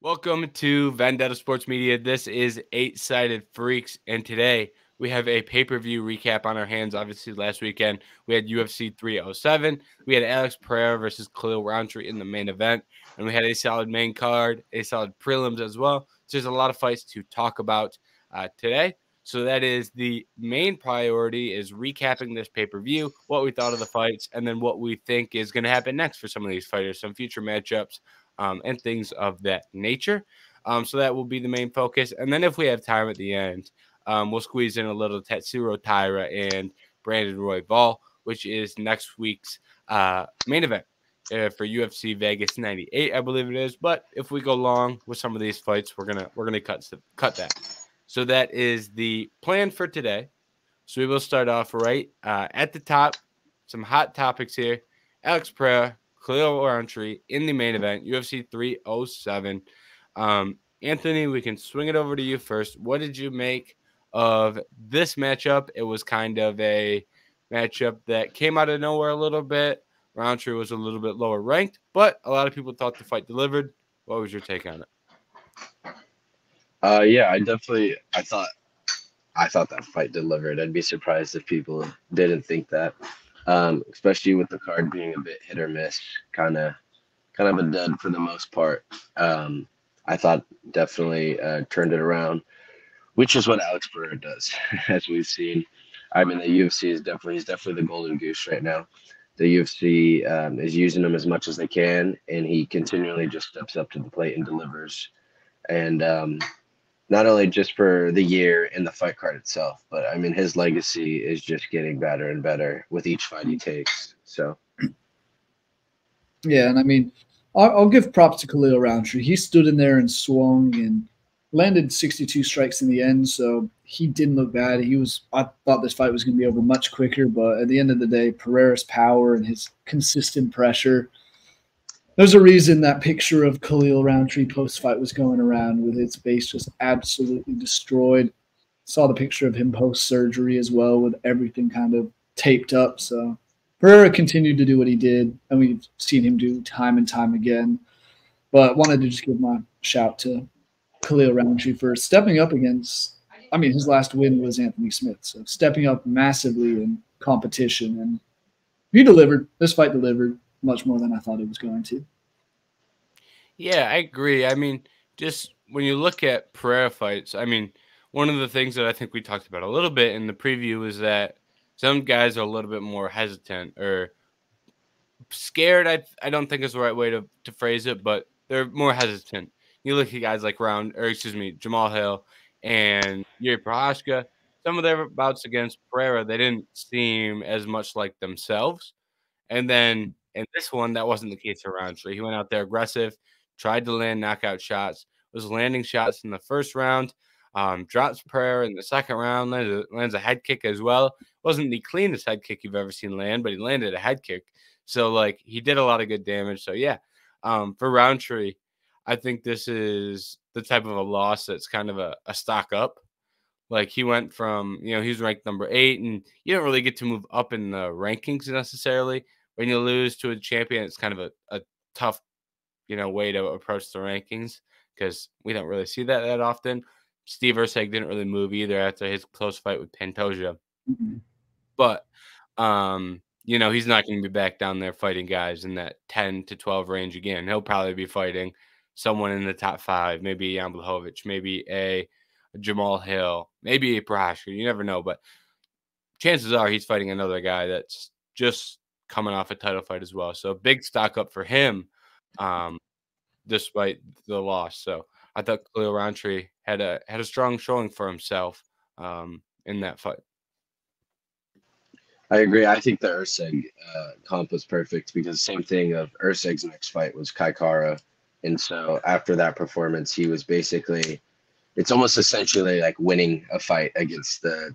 Welcome to Vendetta Sports Media. This is Eight Sided Freaks, and today we have a pay-per-view recap on our hands. Obviously, last weekend we had UFC 307. We had Alex Pereira versus Khalil Rountree in the main event, and we had a solid main card, a solid prelims as well. So there's a lot of fights to talk about today. So that is the main priority, is recapping this pay-per-view, what we thought of the fights, and then what we think is going to happen next for some of these fighters, some future matchups, and things of that nature. So that will be the main focus. And then if we have time at the end, we'll squeeze in a little Tetsuro Taira and Brandon Royval, which is next week's main event for UFC Vegas 98, I believe it is. But if we go long with some of these fights, we're gonna cut that. So that is the plan for today. So we will start off right at the top. Some hot topics here. Alex Pereira, Khalil Rountree in the main event, UFC 307. Anthony, we can swing it over to you first. What did you make of this matchup? It was kind of a matchup that came out of nowhere a little bit. Rountree was a little bit lower ranked, but a lot of people thought the fight delivered. What was your take on it? Yeah, I thought that fight delivered. I'd be surprised if people didn't think that. Especially with the card being a bit hit or miss, kind of a dud for the most part. I thought definitely turned it around, which is what Alex Pereira does, as we've seen. I mean, the UFC is definitely the golden goose right now. The UFC is using him as much as they can, and he continually just steps up to the plate and delivers. And not only just for the year and the fight card itself, but I mean his legacy is just getting better and better with each fight he takes. So Yeah, and I mean, I'll give props to Khalil Roundtree. He stood in there and swung and landed 62 strikes in the end, so he didn't look bad. I thought this fight was going to be over much quicker, but at the end of the day, Pereira's power and his consistent pressure. There's a reason that picture of Khalil Roundtree post fight was going around with his face just absolutely destroyed. Saw the picture of him post surgery as well, with everything kind of taped up. So Pereira continued to do what he did, and we've seen him do time and time again. But wanted to just give my shout to Khalil Roundtree for stepping up against. I mean, his last win was Anthony Smith, so stepping up massively in competition, and he delivered. This fight delivered much more than I thought it was going to. Yeah, I agree. I mean, just when you look at Pereira fights, I mean, one of the things that I think we talked about a little bit in the preview is that some guys are a little bit more hesitant or scared. I don't think is the right way to phrase it, but they're more hesitant. You look at guys like Jamal Hill and Yuri Prohashka. Some of their bouts against Pereira, they didn't seem as much like themselves. And then in this one, that wasn't the case for Roundtree. He went out there aggressive, tried to land knockout shots, was landing shots in the first round, drops Pereira in the second round, lands a head kick as well. Wasn't the cleanest head kick you've ever seen land, but he landed a head kick. So, like, he did a lot of good damage. So, yeah, for Roundtree, I think this is the type of a loss that's kind of a stock up. Like, he went from, he was ranked number 8, and you don't really get to move up in the rankings necessarily. When you lose to a champion, it's kind of a tough, way to approach the rankings because we don't really see that often. Steve Erceg didn't really move either after his close fight with Pantoja. Mm-hmm. But, he's not going to be back down there fighting guys in that 10 to 12 range again. He'll probably be fighting someone in the top 5, maybe Jan Blachowicz, maybe a Jamal Hill, maybe a Prohashka. You never know, but chances are he's fighting another guy that's just coming off a title fight as well. So big stock up for him, um, despite the loss. So I thought Khalil Rountree had a strong showing for himself in that fight. I agree. I think the Urseg comp was perfect because same thing of Urseg's next fight was Kai Kara, and so after that performance, he was basically it's almost essentially like winning a fight against the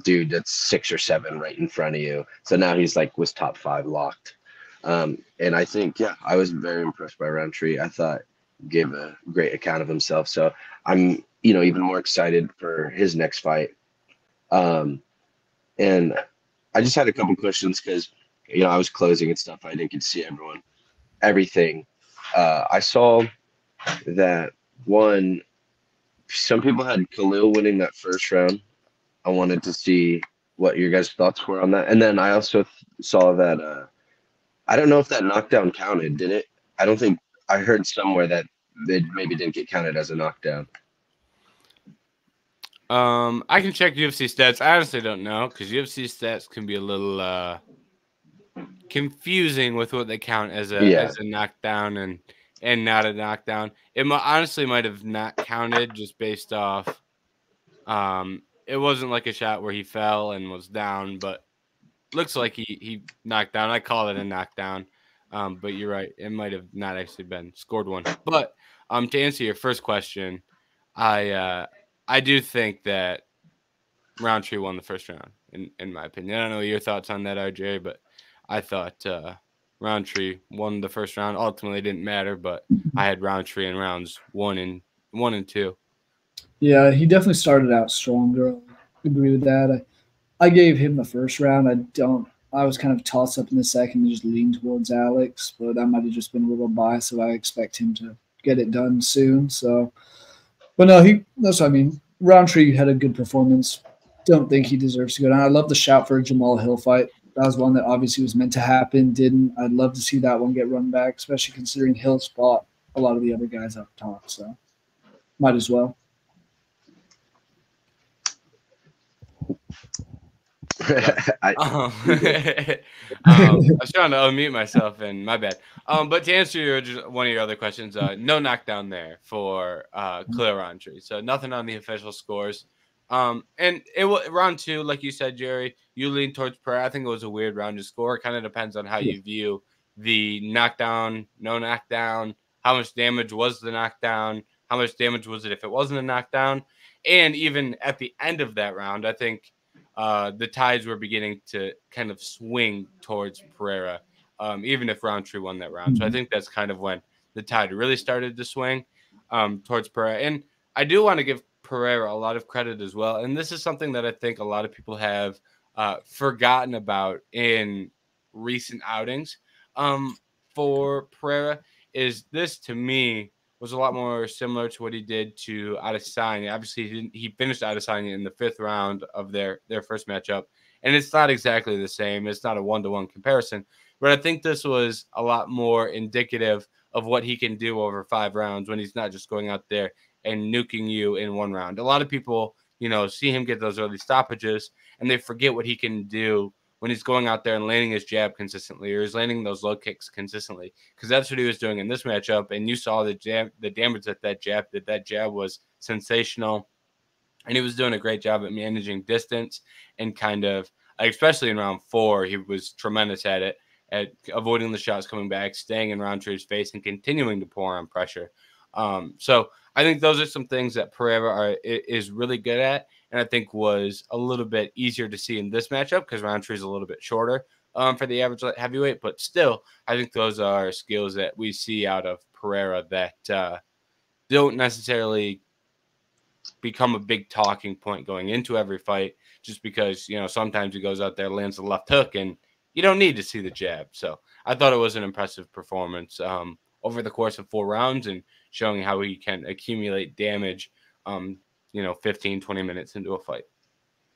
dude that's 6 or 7 right in front of you. So now he's like was top 5 locked. And I think, yeah, I was very impressed by Roundtree. I thought gave a great account of himself. So I'm, even more excited for his next fight. And I just had a couple questions because, I was closing and stuff. I didn't get to see everything. I saw that one, some people had Khalil winning that first round. I wanted to see what your guys' thoughts were on that. And then I also saw that I don't know if that knockdown counted, did it? I don't think I heard somewhere that it maybe didn't get counted as a knockdown. I can check UFC stats. I honestly don't know because UFC stats can be a little confusing with what they count as a knockdown and not a knockdown. It honestly might have not counted just based off. It wasn't like a shot where he fell and was down, but looks like he knocked down. I call it a knockdown. But you're right. It might have not actually been scored one. But to answer your first question, I do think that Roundtree won the first round, in my opinion. I don't know your thoughts on that, RJ, but I thought Roundtree won the first round. Ultimately, it didn't matter, but I had Roundtree in rounds 1 and 2. Yeah, he definitely started out stronger. I agree with that. I gave him the first round. I was kind of tossed up in the second and just leaned towards Alex, but that might have just been a little biased. So I expect him to get it done soon. So, but no, that's what I mean. Roundtree had a good performance. Don't think he deserves to go down. I love the shout for a Jamal Hill fight. That was one that obviously was meant to happen, didn't. I'd love to see that one get run back, especially considering Hill fought a lot of the other guys up top. So, might as well. I was trying to unmute myself, and my bad. But to answer one of your other questions, no knockdown there for Khalil Roundtree. So nothing on the official scores. And it was round 2, like you said, Jerry. You lean towards Pereira. I think it was a weird round to score. It kind of depends on how you view the knockdown, no knockdown. How much damage was the knockdown? How much damage was it if it wasn't a knockdown? And even at the end of that round, I think the tides were beginning to kind of swing towards Pereira, even if Roundtree won that round. So I think that's kind of when the tide really started to swing towards Pereira. And I do want to give Pereira a lot of credit as well. And this is something that I think a lot of people have forgotten about in recent outings for Pereira. Is this, to me, was a lot more similar to what he did to Adesanya. Obviously, he finished Adesanya in the 5th round of their first matchup, and it's not exactly the same. It's not a one-to-one comparison, but I think this was a lot more indicative of what he can do over 5 rounds when he's not just going out there and nuking you in 1 round. A lot of people, see him get those early stoppages, and they forget what he can do when he's going out there and landing his jab consistently, or he's landing those low kicks consistently, because that's what he was doing in this matchup. And you saw the damage that jab did. That jab was sensational, and he was doing a great job at managing distance and kind of, especially in round 4, he was tremendous at it, at avoiding the shots coming back, staying in Roundtree's face, and continuing to pour on pressure. So I think those are some things that Pereira is really good at, and I think was a little bit easier to see in this matchup because Roundtree is a little bit shorter for the average heavyweight. But still, I think those are skills that we see out of Pereira that don't necessarily become a big talking point going into every fight, just because, sometimes he goes out there, lands the left hook, and you don't need to see the jab. So I thought it was an impressive performance over the course of 4 rounds and showing how he can accumulate damage 15, 20 minutes into a fight.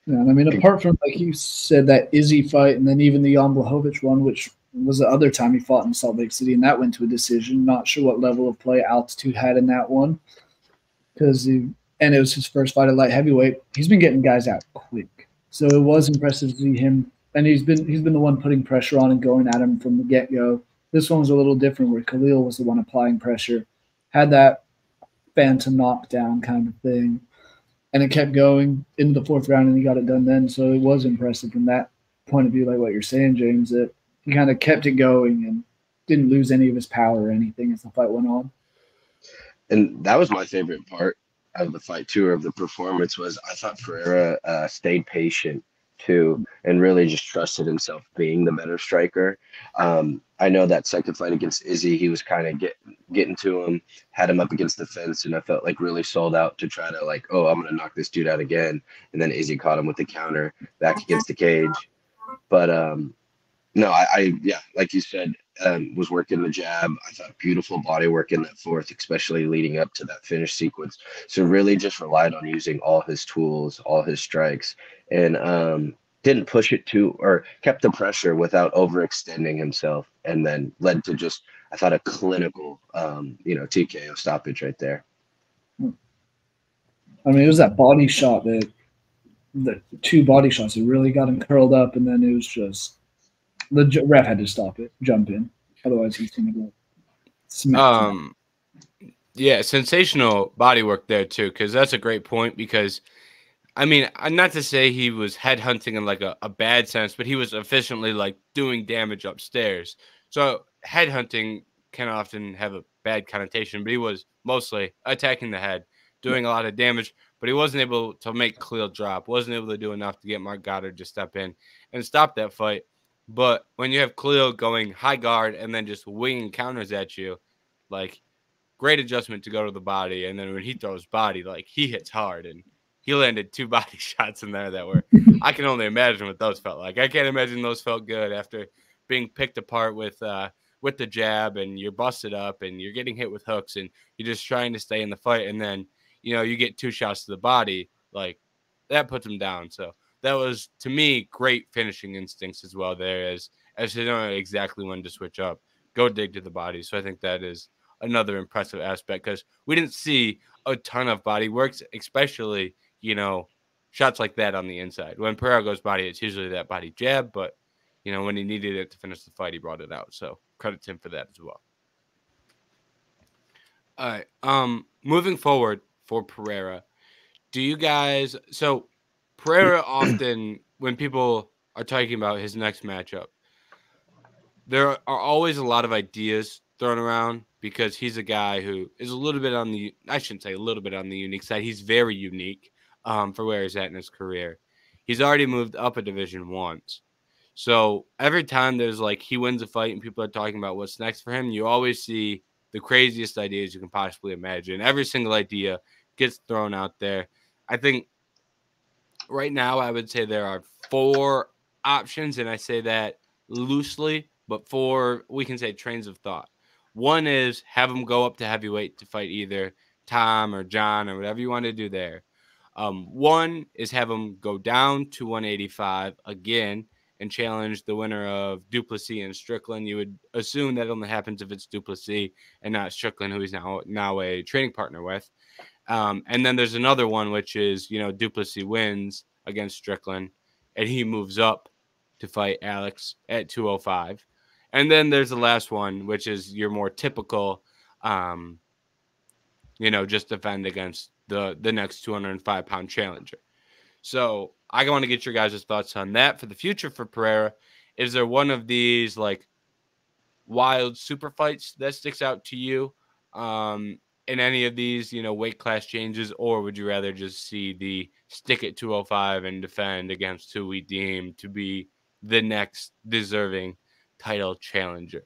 Yeah, and I mean, apart from, like you said, that Izzy fight, and then even the Jan Blachowicz one, which was the other time he fought in Salt Lake City, and that went to a decision. Not sure what level of play Altitude had in that one, and it was his first fight at light heavyweight. He's been getting guys out quick, so it was impressive to see him. And he's been the one putting pressure on and going at him from the get-go. This one was a little different, where Khalil was the one applying pressure, had that phantom knockdown kind of thing. And it kept going into the 4th round, and he got it done then. So it was impressive from that point of view, like what you're saying, James, that he kind of kept it going and didn't lose any of his power or anything as the fight went on. And that was my favorite part of the fight, too, of the performance, was I thought Pereira stayed patient, too, and really just trusted himself being the better striker. I know that second fight against Izzy, he was kind of getting to him, had him up against the fence, and I felt like really sold out to try to I'm going to knock this dude out again. And then Izzy caught him with the counter back against the cage. But no, yeah, like you said, was working the jab. I thought beautiful body work in that fourth, especially leading up to that finish sequence. So really just relied on using all his tools, all his strikes, and didn't push it too, or kept the pressure without overextending himself, and then led to just, I thought, a clinical, TKO stoppage right there. I mean, it was that body shot that the two body shots that really got him curled up, and then it was just the ref had to stop it, jump in, otherwise he's gonna go smack. Yeah, sensational body work there too, because that's a great point. Because I mean, not to say he was headhunting in like a bad sense, but he was efficiently like doing damage upstairs. So headhunting can often have a bad connotation, but he was mostly attacking the head, doing a lot of damage, but he wasn't able to make Khalil drop, wasn't able to do enough to get Marc Goddard to step in and stop that fight. But when you have Khalil going high guard and then just winging counters at you, like, great adjustment to go to the body. And then when he throws body, like, he hits hard, and he landed 2 body shots in there that were, I can only imagine what those felt like. I can't imagine those felt good after being picked apart with the jab, and you're busted up and you're getting hit with hooks and you're just trying to stay in the fight. And then, you get 2 shots to the body, like, that puts him down. So that was, to me, great finishing instincts as well there, as to know exactly when to switch up, go dig to the body. So I think that is another impressive aspect, because we didn't see a ton of body works, especially, shots like that on the inside. When Pereira goes body, it's usually that body jab, but, when he needed it to finish the fight, he brought it out. So credit to him for that as well. All right. Moving forward for Pereira, so Pereira often, when people are talking about his next matchup, there are always a lot of ideas thrown around, because he's a guy who is a little bit on the, I shouldn't say a little bit on the unique side. He's very unique for where he's at in his career. He's already moved up a division once. So every time there's like, he wins a fight and people are talking about what's next for him, you always see the craziest ideas you can possibly imagine. Every single idea gets thrown out there. I think right now I would say there are 4 options, and I say that loosely, but 4, we can say, trains of thought. One is have him go up to heavyweight to fight either Tom or John or whatever you want to do there. One is have him go down to 185 again and challenge the winner of Duplessis and Strickland. You would assume that only happens if it's Duplessis and not Strickland, who he's now a training partner with. And then there's another one, which is, Duplessis wins against Strickland and he moves up to fight Alex at 205. And then there's the last one, which is your more typical, just defend against the next 205-pound challenger. So I want to get your guys' thoughts on that for the future for Pereira. Is there one of these like wild super fights that sticks out to you in any of these, weight class changes, or would you rather just see the stick at 205 and defend against who we deem to be the next deserving title challenger?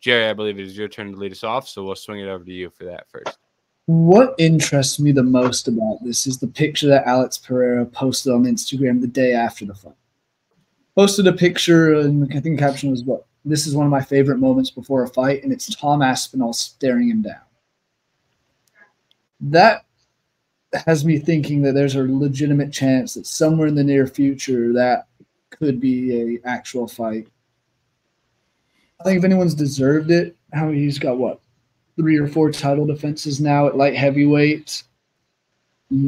Jerry, I believe it is your turn to lead us off, so we'll swing it over to you for that first. What interests me the most about this is the picture that Alex Pereira posted on Instagram the day after the fight. Posted a picture, and I think the caption was, "What? This is one of my favorite moments before a fight," and it's Tom Aspinall staring him down. That has me thinking that there's a legitimate chance that somewhere in the near future that could be an actual fight. I think if anyone's deserved it, he's got 3 or 4 title defenses now at light heavyweight.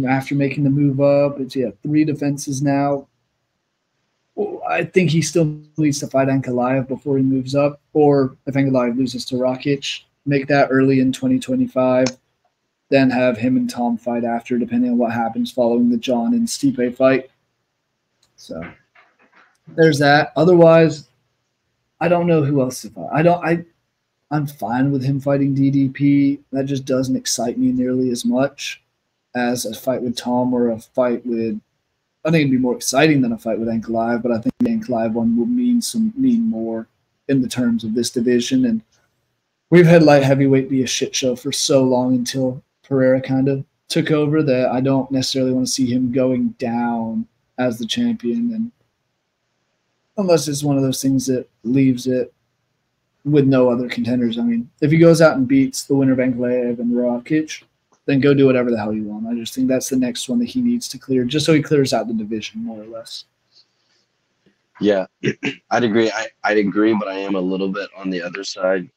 After making the move up, it's 3 defenses now. Well, I think he still needs to fight Ankalaev before he moves up, or if Ankalaev loses to Rakic, make that early in 2025, then have him and Tom fight after, depending on what happens following the John and Stipe fight. So there's that. Otherwise, I don't know who else to fight. I'm fine with him fighting DDP. That just doesn't excite me nearly as much as a fight with Tom or a fight with. I think it'd be more exciting than a fight with Ankalaev, but I think the Ankalaev one will mean more in the terms of this division. And we've had light heavyweight be a shit show for so long until Pereira kind of took over that I don't necessarily want to see him going down as the champion. And unless it's one of those things that leaves it with no other contenders. I mean, if he goes out and beats the winner of Ankalaev and Rakic, then go do whatever the hell you want. I just think that's the next one that he needs to clear, just so he clears out the division more or less. Yeah, I'd agree. I'd agree, but I am a little bit on the other side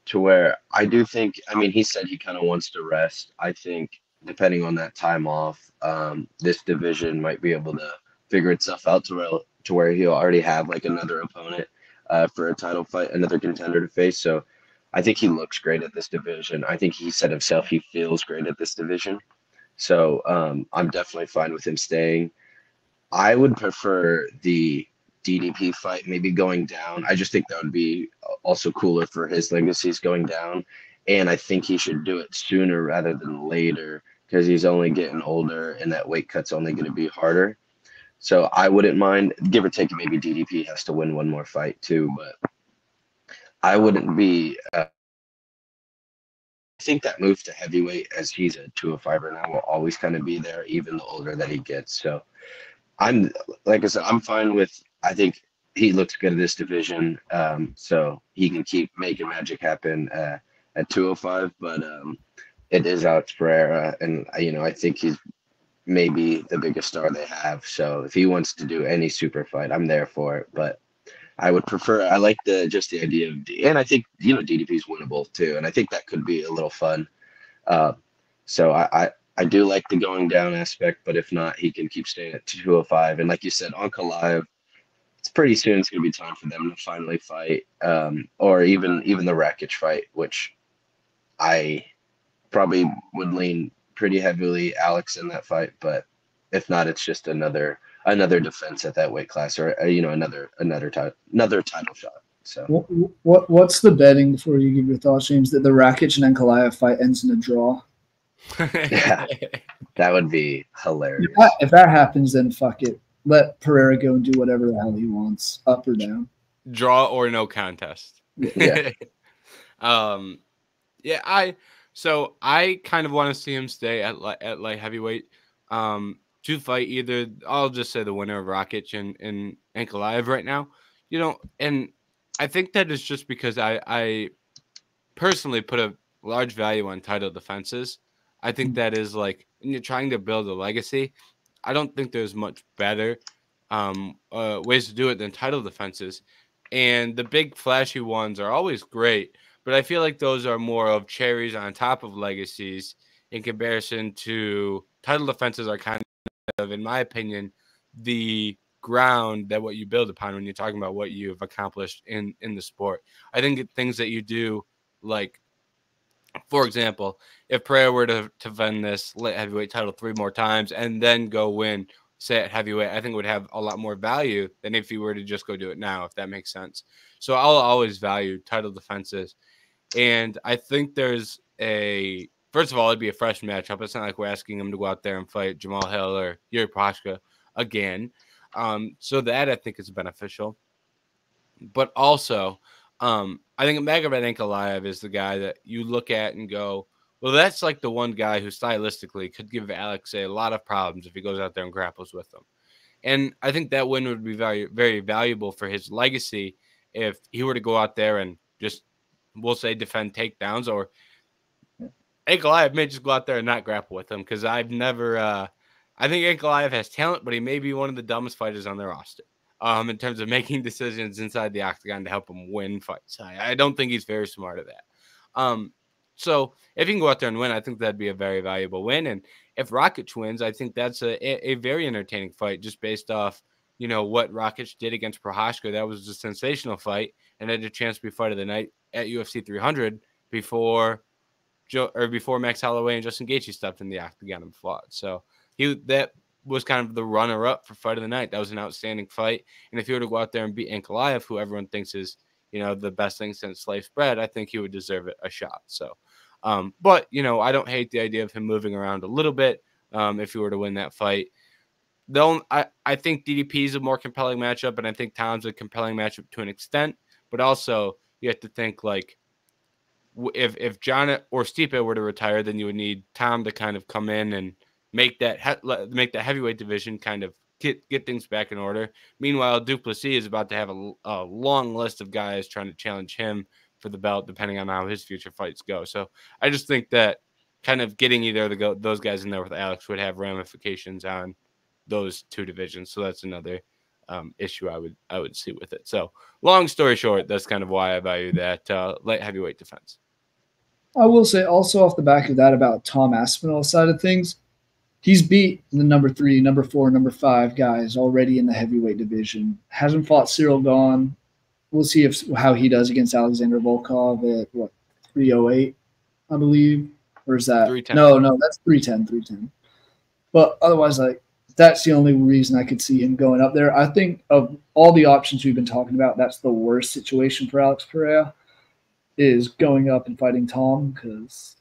to where I do think, I mean, he said he kind of wants to rest. I think depending on that time off, this division might be able to figure itself out to where he'll already have like another opponent for a title fight, another contender to face. So I think he looks great at this division. I think he said himself he feels great at this division. So I'm definitely fine with him staying. I would prefer the DDP fight maybe going down. I just think that would be also cooler for his legacies going down. And I think he should do it sooner rather than later because he's only getting older and that weight cut's only going to be harder. So I wouldn't mind, give or take, maybe DDP has to win one more fight too, but I wouldn't be. I think that move to heavyweight, as he's a 205er now, will always kind of be there, even the older that he gets. So I'm, like I said, I'm fine with. I think he looks good at this division, so he can keep making magic happen at 205. But it is Alex Pereira, and I think he's maybe the biggest star they have. So if he wants to do any super fight, I'm there for it. But I would prefer. I like the idea of, and I think DDP is winnable too, and I think that could be a little fun. So I do like the going down aspect, but if not, he can keep staying at 205. And like you said, Ankalaev, it's pretty soon. It's going to be time for them to finally fight, or even the Rakic fight, which I probably would lean pretty heavily Alex in that fight. But if not, it's just another defense at that weight class, or another title shot. So what's the betting before you give your thoughts, James? That the Rakic and Ankalaev fight ends in a draw? Yeah, that would be hilarious. If that happens, then fuck it. Let Pereira go and do whatever the hell he wants, up or down. Draw or no contest. Yeah. Yeah. I kind of want to see him stay at light heavyweight. To fight either, I'll just say the winner of Rakic and Ankalaev right now. And I think that is just because I personally put a large value on title defenses. I think that is like when you're trying to build a legacy, I don't think there's much better ways to do it than title defenses. And the big flashy ones are always great, but I feel like those are more of cherries on top of legacies in comparison to title defenses are kind of, in my opinion, the ground that what you build upon when you're talking about what you've accomplished in the sport. I think things that you do, like, for example, if Pereira were to defend this light heavyweight title 3 more times and then go win, say, at heavyweight, I think it would have a lot more value than if he were to just go do it now, if that makes sense. So I'll always value title defenses. And I think there's first of all, it'd be a fresh matchup. It's not like we're asking him to go out there and fight Jamal Hill or Yuri Prochazka again. So that I think is beneficial. But also, I think Magomed Ankalaev is the guy that you look at and go, well, that's like the one guy who stylistically could give Alex a lot of problems if he goes out there and grapples with them. And I think that win would be very, very valuable for his legacy if he were to go out there and just, we'll say, defend takedowns, or Ankalaev may just go out there and not grapple with him, because I've never I think Ankalaev has talent, but he may be one of the dumbest fighters on their roster in terms of making decisions inside the octagon to help him win fights. I don't think he's very smart at that. So if he can go out there and win, I think that'd be a very valuable win. And if Rakic wins, I think that's a very entertaining fight, just based off, what Rakic did against Prochazka. That was a sensational fight and had a chance to be fight of the night at UFC 300 before Max Holloway and Justin Gaethje stepped in the octagon and fought. So that was kind of the runner-up for fight of the night. That was an outstanding fight. And if he were to go out there and beat Ankalaev, who everyone thinks is, the best thing since sliced bread, I think he would deserve a shot. So, but, I don't hate the idea of him moving around a little bit if he were to win that fight. I think DDP is a more compelling matchup, and I think Tom's a compelling matchup to an extent. But also, you have to think, like, if John or Stipe were to retire, then you would need Tom to kind of come in and make that heavyweight division kind of get things back in order. Meanwhile, Duplessis is about to have a long list of guys trying to challenge him for the belt, depending on how his future fights go. So I just think that kind of getting either of those guys in there with Alex would have ramifications on those two divisions. So that's another issue I would see with it. So long story short, that's kind of why I value that light heavyweight defense. I will say also off the back of that about Tom Aspinall side of things, he's beat the number 3, number 4, number 5 guys already in the heavyweight division. Hasn't fought Cyril Gahn. We'll see how he does against Alexander Volkov at 308, I believe. Or is that 310? No, that's 310. But otherwise, that's the only reason I could see him going up there. I think of all the options we've been talking about, that's the worst situation for Alex Pereira, is going up and fighting Tom, because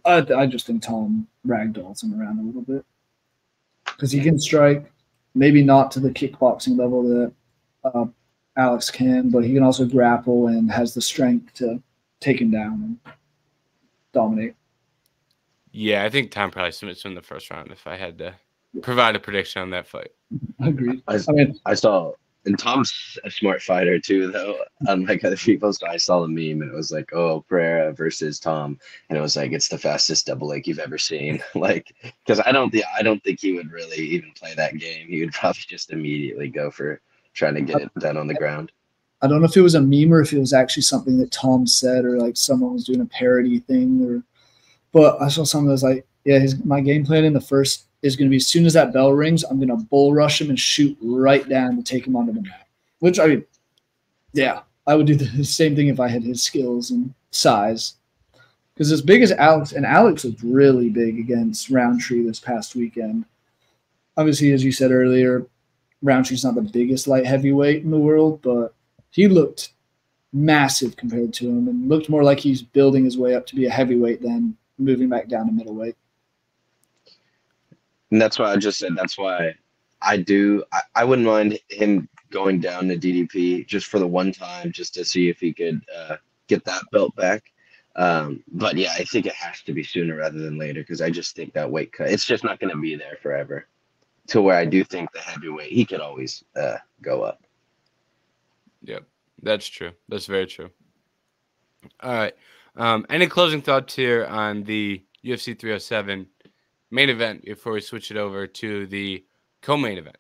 I just think Tom ragdolls him around a little bit. Because he can strike, maybe not to the kickboxing level that Alex can, but he can also grapple and has the strength to take him down and dominate. Yeah, I think Tom probably submits him in the first round if I had to provide a prediction on that fight. Agreed. I saw, and Tom's a smart fighter too, though, unlike other people. So I saw the meme, and it was like, "Oh, Pereira versus Tom," and it was like, "It's the fastest double leg you've ever seen." Like, because I don't think he would really even play that game. He would probably just immediately go for trying to get it done on the ground. I don't know if it was a meme or if it was actually something that Tom said, or like someone was doing a parody thing, but I saw something that was like, "Yeah, my game plan in the first is going to be, as soon as that bell rings, I'm going to bull rush him and shoot right down to take him onto the mat." Which, I mean, yeah, I would do the same thing if I had his skills and size. Because as big as Alex, and Alex was really big against Roundtree this past weekend. Obviously, as you said earlier, Roundtree's not the biggest light heavyweight in the world, but he looked massive compared to him and looked more like he's building his way up to be a heavyweight than moving back down to middleweight. And that's why I just said, that's why I wouldn't mind him going down to DDP just for the one time, just to see if he could get that belt back. But yeah, I think it has to be sooner rather than later, because I just think that weight cut, it's just not going to be there forever, to where I do think the heavyweight, he could always go up. Yep, that's true. That's very true. All right. Any closing thoughts here on the UFC 307 main event before we switch it over to the co-main event?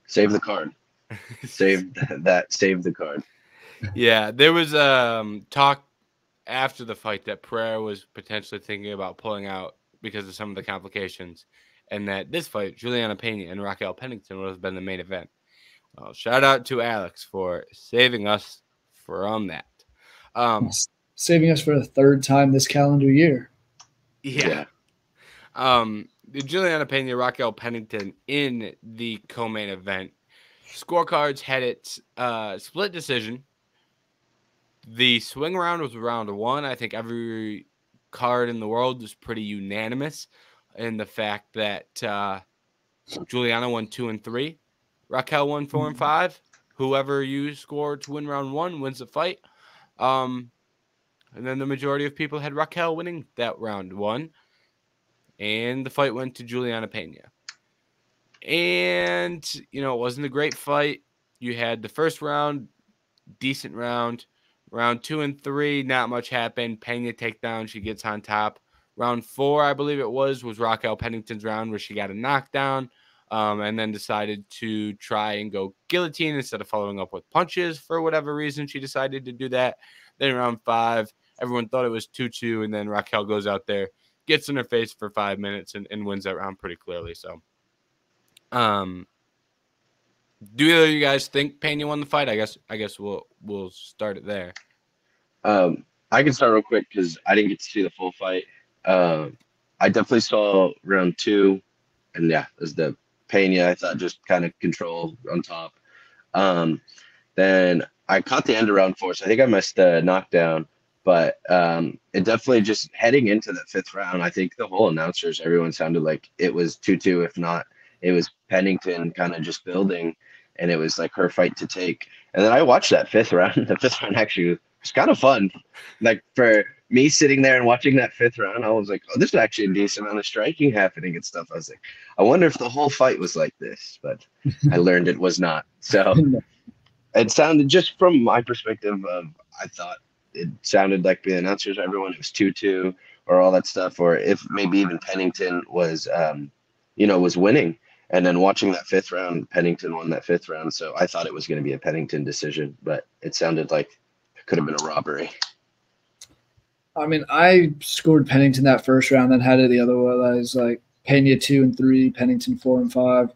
Save the card. Save the card. Yeah, there was talk after the fight that Pereira was potentially thinking about pulling out because of some of the complications, and that this fight, Juliana Pena and Raquel Pennington, would have been the main event. Well, shout out to Alex for saving us from that. Saving us for the third time this calendar year. Yeah. The Juliana Pena, Raquel Pennington in the co-main event. Scorecards had it split decision. The swing round was round 1. I think every card in the world was pretty unanimous in the fact that Juliana won 2 and 3. Raquel won 4 and 5. Whoever you scored to win round 1 wins the fight. And then the majority of people had Raquel winning that round 1. And the fight went to Juliana Pena. And, it wasn't a great fight. You had the first round, decent round. Round 2 and 3, not much happened. Pena takedown, she gets on top. Round 4, I believe it was Raquel Pennington's round where she got a knockdown and then decided to try and go guillotine instead of following up with punches. For whatever reason, she decided to do that. Then round 5, everyone thought it was 2-2, and then Raquel goes out there, gets in her face for 5 minutes, and wins that round pretty clearly. So, do either of you guys think Pena won the fight? I guess we'll start it there. I can start real quick because I didn't get to see the full fight. I definitely saw round 2, and yeah, it was the Pena. I thought just kind of control on top. Then I caught the end of round 4, so I think I missed the knockdown. But it definitely, just heading into the 5th round, I think the whole announcers, everyone sounded like it was 2-2. If not, it was Pennington kind of just building, and it was like her fight to take. And then I watched that 5th round. The 5th round actually was kind of fun, like for me sitting there and watching that 5th round, I was like, oh, there's actually a decent amount of striking happening and stuff. I was like, I wonder if the whole fight was like this, but I learned it was not. So it sounded, just from my perspective of, I thought it sounded like the announcers, everyone, it was 2-2 or all that stuff, or if maybe even Pennington was, was winning. And then watching that 5th round, Pennington won that 5th round. So I thought it was going to be a Pennington decision, but it sounded like it could have been a robbery. I mean, I scored Pennington that first round, then had it the other way. I was like Pena 2 and 3, Pennington 4 and 5.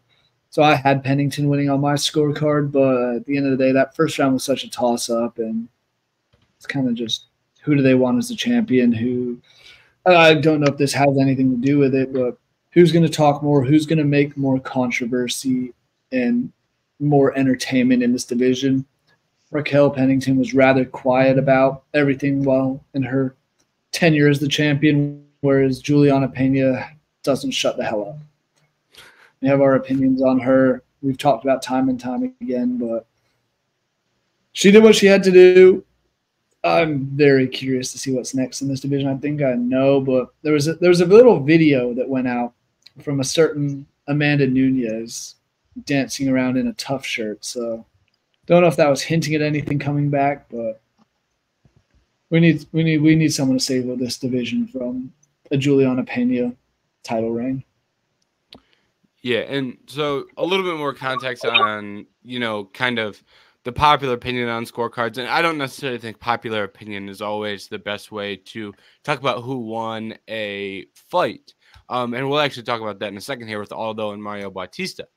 So I had Pennington winning on my scorecard, but at the end of the day, that first round was such a toss-up, and it's kind of just who do they want as the champion? Who I don't know if this has anything to do with it, but who's going to talk more? Who's going to make more controversy and more entertainment in this division? Raquel Pennington was rather quiet about everything while in her tenure as the champion, whereas Juliana Pena doesn't shut the hell up. We have our opinions on her. We've talked about time and time again, but she did what she had to do. I'm very curious to see what's next in this division. I think I know, but there was a little video that went out from a certain Amanda Nunes dancing around in a Tough shirt. So don't know if that was hinting at anything coming back, but we need someone to save this division from a Juliana Pena title reign. Yeah, and so a little bit more context on, kind of the popular opinion on scorecards. And I don't necessarily think popular opinion is always the best way to talk about who won a fight. And we'll actually talk about that in a second here with Aldo and Mario Bautista.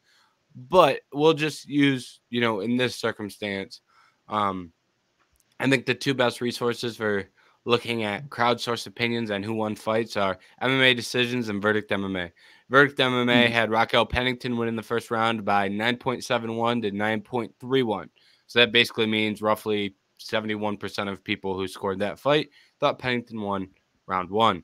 But we'll just use, in this circumstance, I think the two best resources for looking at crowdsourced opinions and who won fights are MMA Decisions and Verdict MMA. Verdict MMA had Raquel Pennington winning the first round by 9.71 to 9.31. So that basically means roughly 71% of people who scored that fight thought Pennington won round one.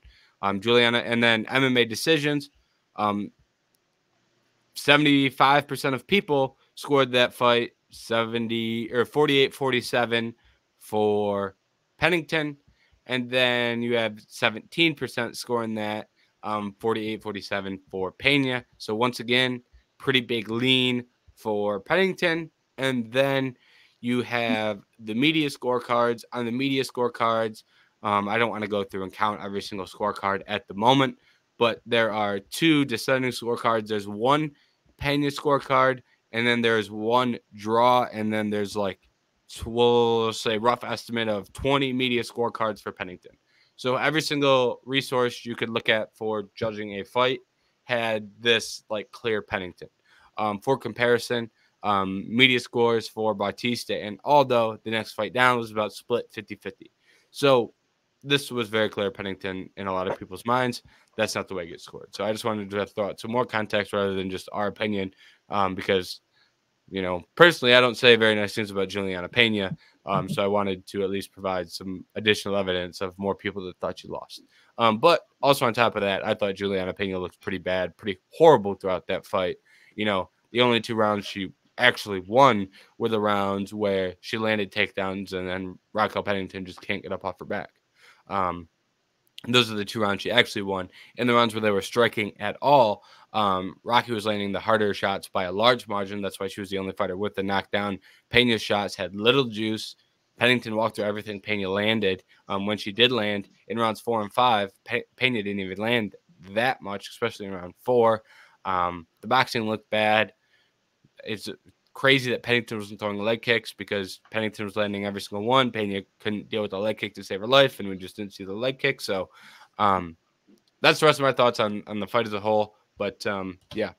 Juliana, and then MMA Decisions, 75% of people scored that fight 48-47 for Pennington. And then you have 17% scoring that 48-47 for Pena. So once again, pretty big lean for Pennington. And then you have the media scorecards. On the media scorecards, I don't want to go through and count every single scorecard at the moment, but there are two descending scorecards. There's one Pena scorecard, and then there's one draw, and then there's we'll say rough estimate of 20 media scorecards for Pennington. So every single resource you could look at for judging a fight had this clear Pennington. For comparison, media scores for Bautista and Aldo, the next fight down, was about split 50-50. So this was very clear Pennington in a lot of people's minds. That's not the way it gets scored. So I just wanted to throw out some more context rather than just our opinion, because personally, I don't say very nice things about Juliana Pena. So I wanted to at least provide some additional evidence of more people that thought she lost. But also on top of that, I thought Juliana Pena looked pretty bad, pretty horrible throughout that fight. The only two rounds she actually won were the rounds where she landed takedowns and then Raquel Pennington just can't get up off her back. Those are the two rounds she actually won. In the rounds where they were striking at all, Rocky was landing the harder shots by a large margin. That's why she was the only fighter with the knockdown. Pena's shots had little juice. Pennington walked through everything Pena landed. When she did land in rounds 4 and 5, Pena didn't even land that much, especially in round 4. The boxing looked bad. It's crazy that Pennington wasn't throwing leg kicks because Pennington was landing every single one. Pena couldn't deal with the leg kick to save her life, and we just didn't see the leg kick. So that's the rest of my thoughts on the fight as a whole. But yeah,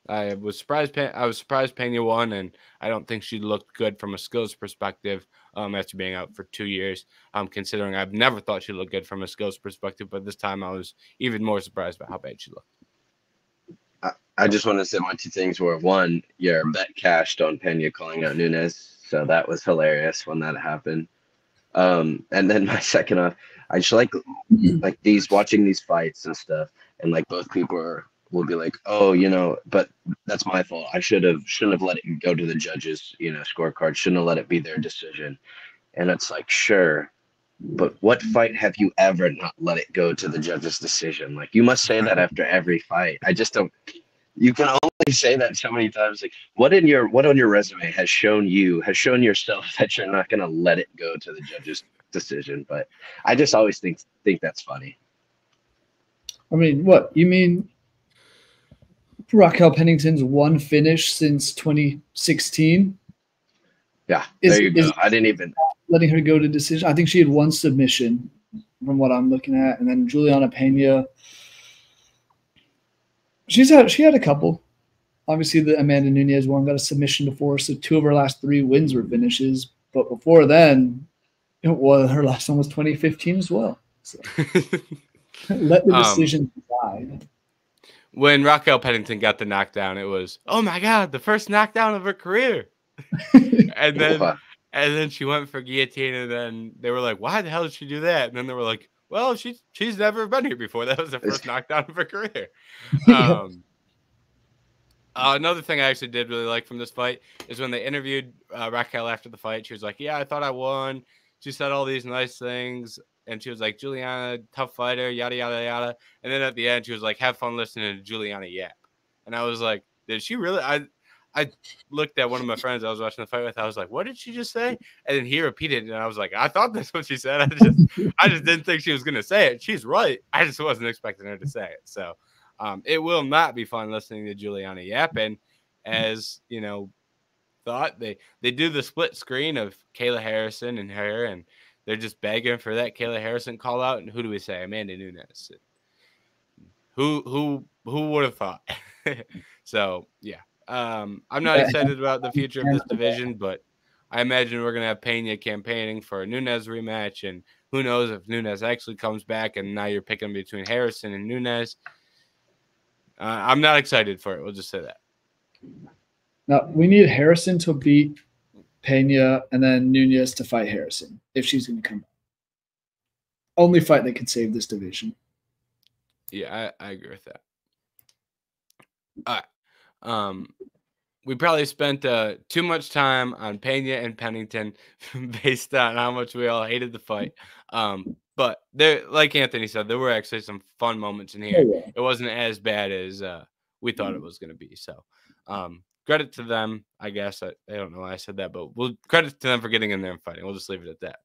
I was surprised Pena won, and I don't think she looked good from a skills perspective after being out for 2 years. Considering I've never thought she looked good from a skills perspective, but this time I was even more surprised by how bad she looked. I just want to say my two things were, one, your bet cashed on Pena calling out Nunes, so that was hilarious when that happened. And then my second off, I just like these, watching these fights and stuff, and both people will be like, oh, but that's my fault. I shouldn't have let it go to the judges, scorecard. Shouldn't have let it be their decision. And it's sure, but what fight have you ever not let it go to the judge's decision? Like, you must say that after every fight. I just don't. You can only say that so many times. Like, what on your resume has shown yourself that you're not gonna let it go to the judge's decision? But I just always think that's funny. I mean, what you mean? Raquel Pennington's one finish since 2016. Yeah, Is, there you go. is I didn't even. letting her go to decision. I think she had one submission from what I'm looking at, and then Juliana Pena. She had a couple. Obviously, the Amanda Nunes one got a submission before, so 2 of her last 3 wins were finishes. But before then, her last one was 2015 as well. So let the decision decide. When Raquel Pennington got the knockdown, it was, oh my God, the first knockdown of her career. and then she went for guillotine, and then they were like, why the hell did she do that? And then they were like, well, she's never been here before. That was the first knockdown of her career. Another thing I actually did really like from this fight is when they interviewed Raquel after the fight. She was like, yeah, I thought I won. She said all these nice things. And she was like, Juliana, tough fighter, yada, yada, yada. And then at the end, she was like, have fun listening to Juliana yap. And I was like, did she really? I looked at one of my friends I was watching the fight with. I was like, what did she just say? And then he repeated it. And I was like, I thought that's what she said. I just didn't think she was going to say it. She's right. I just wasn't expecting her to say it. So it will not be fun listening to Juliana yap. And as, thought they do the split screen of Kayla Harrison and her, and they're just begging for that Kayla Harrison call out. And who do we say? Amanda Nunes. Who would have thought? So, yeah. I'm not excited about the future of this division, but I imagine we're going to have Pena campaigning for a Nunes rematch. And who knows if Nunes actually comes back and now you're picking between Harrison and Nunes. I'm not excited for it. We'll just say that. Now, we need Harrison to beat Pena and then Nunes to fight Harrison if she's going to come back. Only fight that could save this division. Yeah, I agree with that. All right. We probably spent too much time on Pena and Pennington based on how much we all hated the fight. But there, like Anthony said, there were actually some fun moments in here. Oh, yeah. It wasn't as bad as we thought it was going to be. So credit to them, I guess. I don't know why I said that, but we'll credit to them for getting in there and fighting. We'll just leave it at that.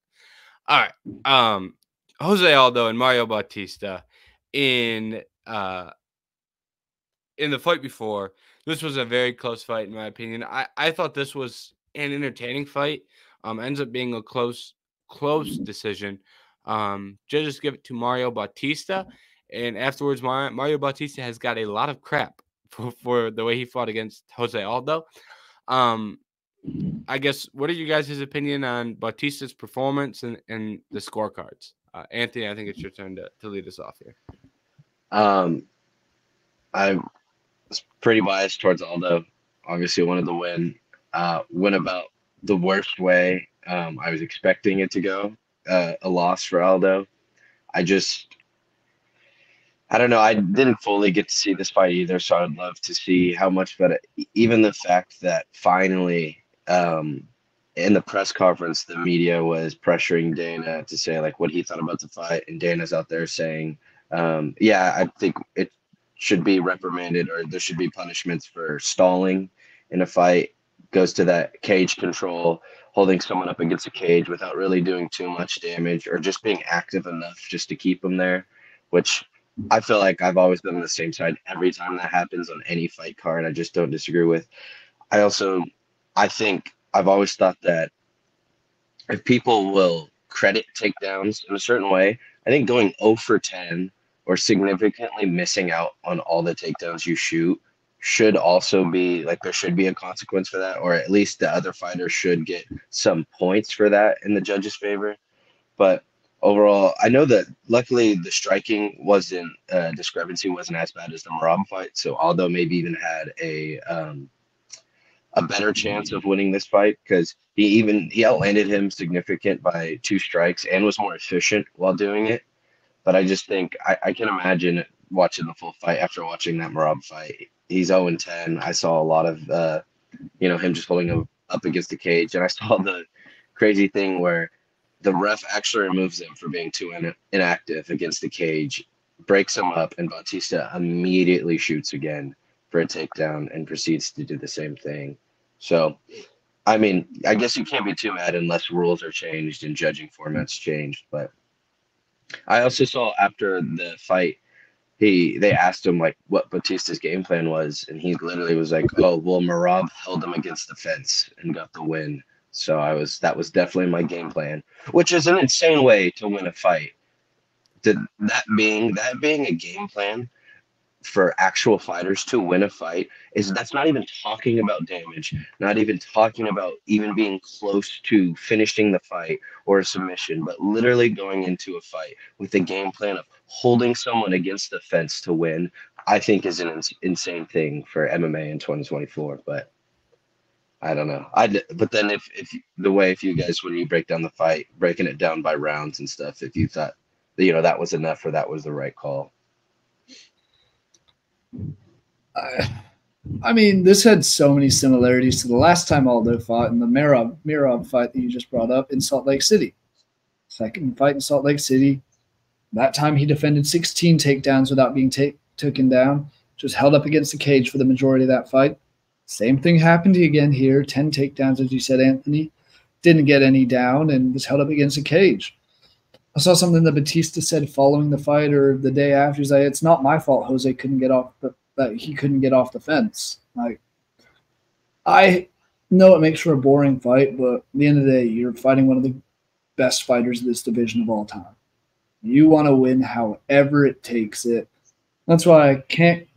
All right. Jose Aldo and Mario Bautista in the fight before. This was a very close fight, in my opinion. I thought this was an entertaining fight. Ends up being a close decision. Judges give it to Mario Bautista, and afterwards, Mario Bautista has got a lot of crap for the way he fought against Jose Aldo. I guess, what are you guys' opinion on Bautista's performance and the scorecards? Anthony, I think it's your turn to lead us off here. I was pretty biased towards Aldo. Obviously wanted to win. Went about the worst way I was expecting it to go. A loss for Aldo. I don't know. I didn't fully get to see this fight either, so I would love to see how much better. Even the fact that finally, in the press conference, the media was pressuring Dana to say like what he thought about the fight, and Dana's out there saying, "Yeah, I think it should be reprimanded, or there should be punishments for stalling in a fight." Goes to that cage control, holding someone up against a cage without really doing too much damage, or just being active enough just to keep them there, which I feel like I've always been on the same side every time that happens on any fight card. I just don't disagree with. I think I've always thought that if people will credit takedowns in a certain way, I think going 0 for 10 or significantly missing out on all the takedowns you shoot should also be like, there should be a consequence for that, or at least the other fighter should get some points for that in the judge's favor. But overall, I know that luckily the striking discrepancy wasn't as bad as the Merab fight. So Aldo maybe even had a better chance of winning this fight, because he outlanded him significant by 2 strikes and was more efficient while doing it. But I just think I can imagine watching the full fight after watching that Merab fight. He's 0-10. I saw a lot of him just holding him up against the cage, and I saw the crazy thing where the ref actually removes him for being too inactive against the cage, breaks him up, and Bautista immediately shoots again for a takedown and proceeds to do the same thing. So, I mean, I guess you can't be too mad unless rules are changed and judging formats changed. But I also saw after the fight, they asked him like what Batista's game plan was, and he literally was like, "Oh, well, Marab held him against the fence and got the win." So that was definitely my game plan, which is an insane way to win a fight. Did that being a game plan for actual fighters to win a fight is that's not even talking about damage, not even talking about even being close to finishing the fight or a submission, but literally going into a fight with the game plan of holding someone against the fence to win. I think is an insane thing for MMA in 2024. But I don't know. But then if the way if you guys when you break down the fight, breaking it down by rounds and stuff, if you thought that was enough or that was the right call. I mean, this had so many similarities to the last time Aldo fought in the Merab fight that you just brought up in Salt Lake City. Second fight in Salt Lake City. That time he defended 16 takedowns without being taken down. Just held up against the cage for the majority of that fight. Same thing happened again here. 10 takedowns, as you said, Anthony. Didn't get any down and was held up against the cage. I saw something that Batista said following the fight or the day after. He's like, "It's not my fault Jose couldn't get off that he couldn't get off the fence." Like, I know it makes for a boring fight, but at the end of the day, you're fighting one of the best fighters of this division of all time. You want to win however it takes it. That's why I can't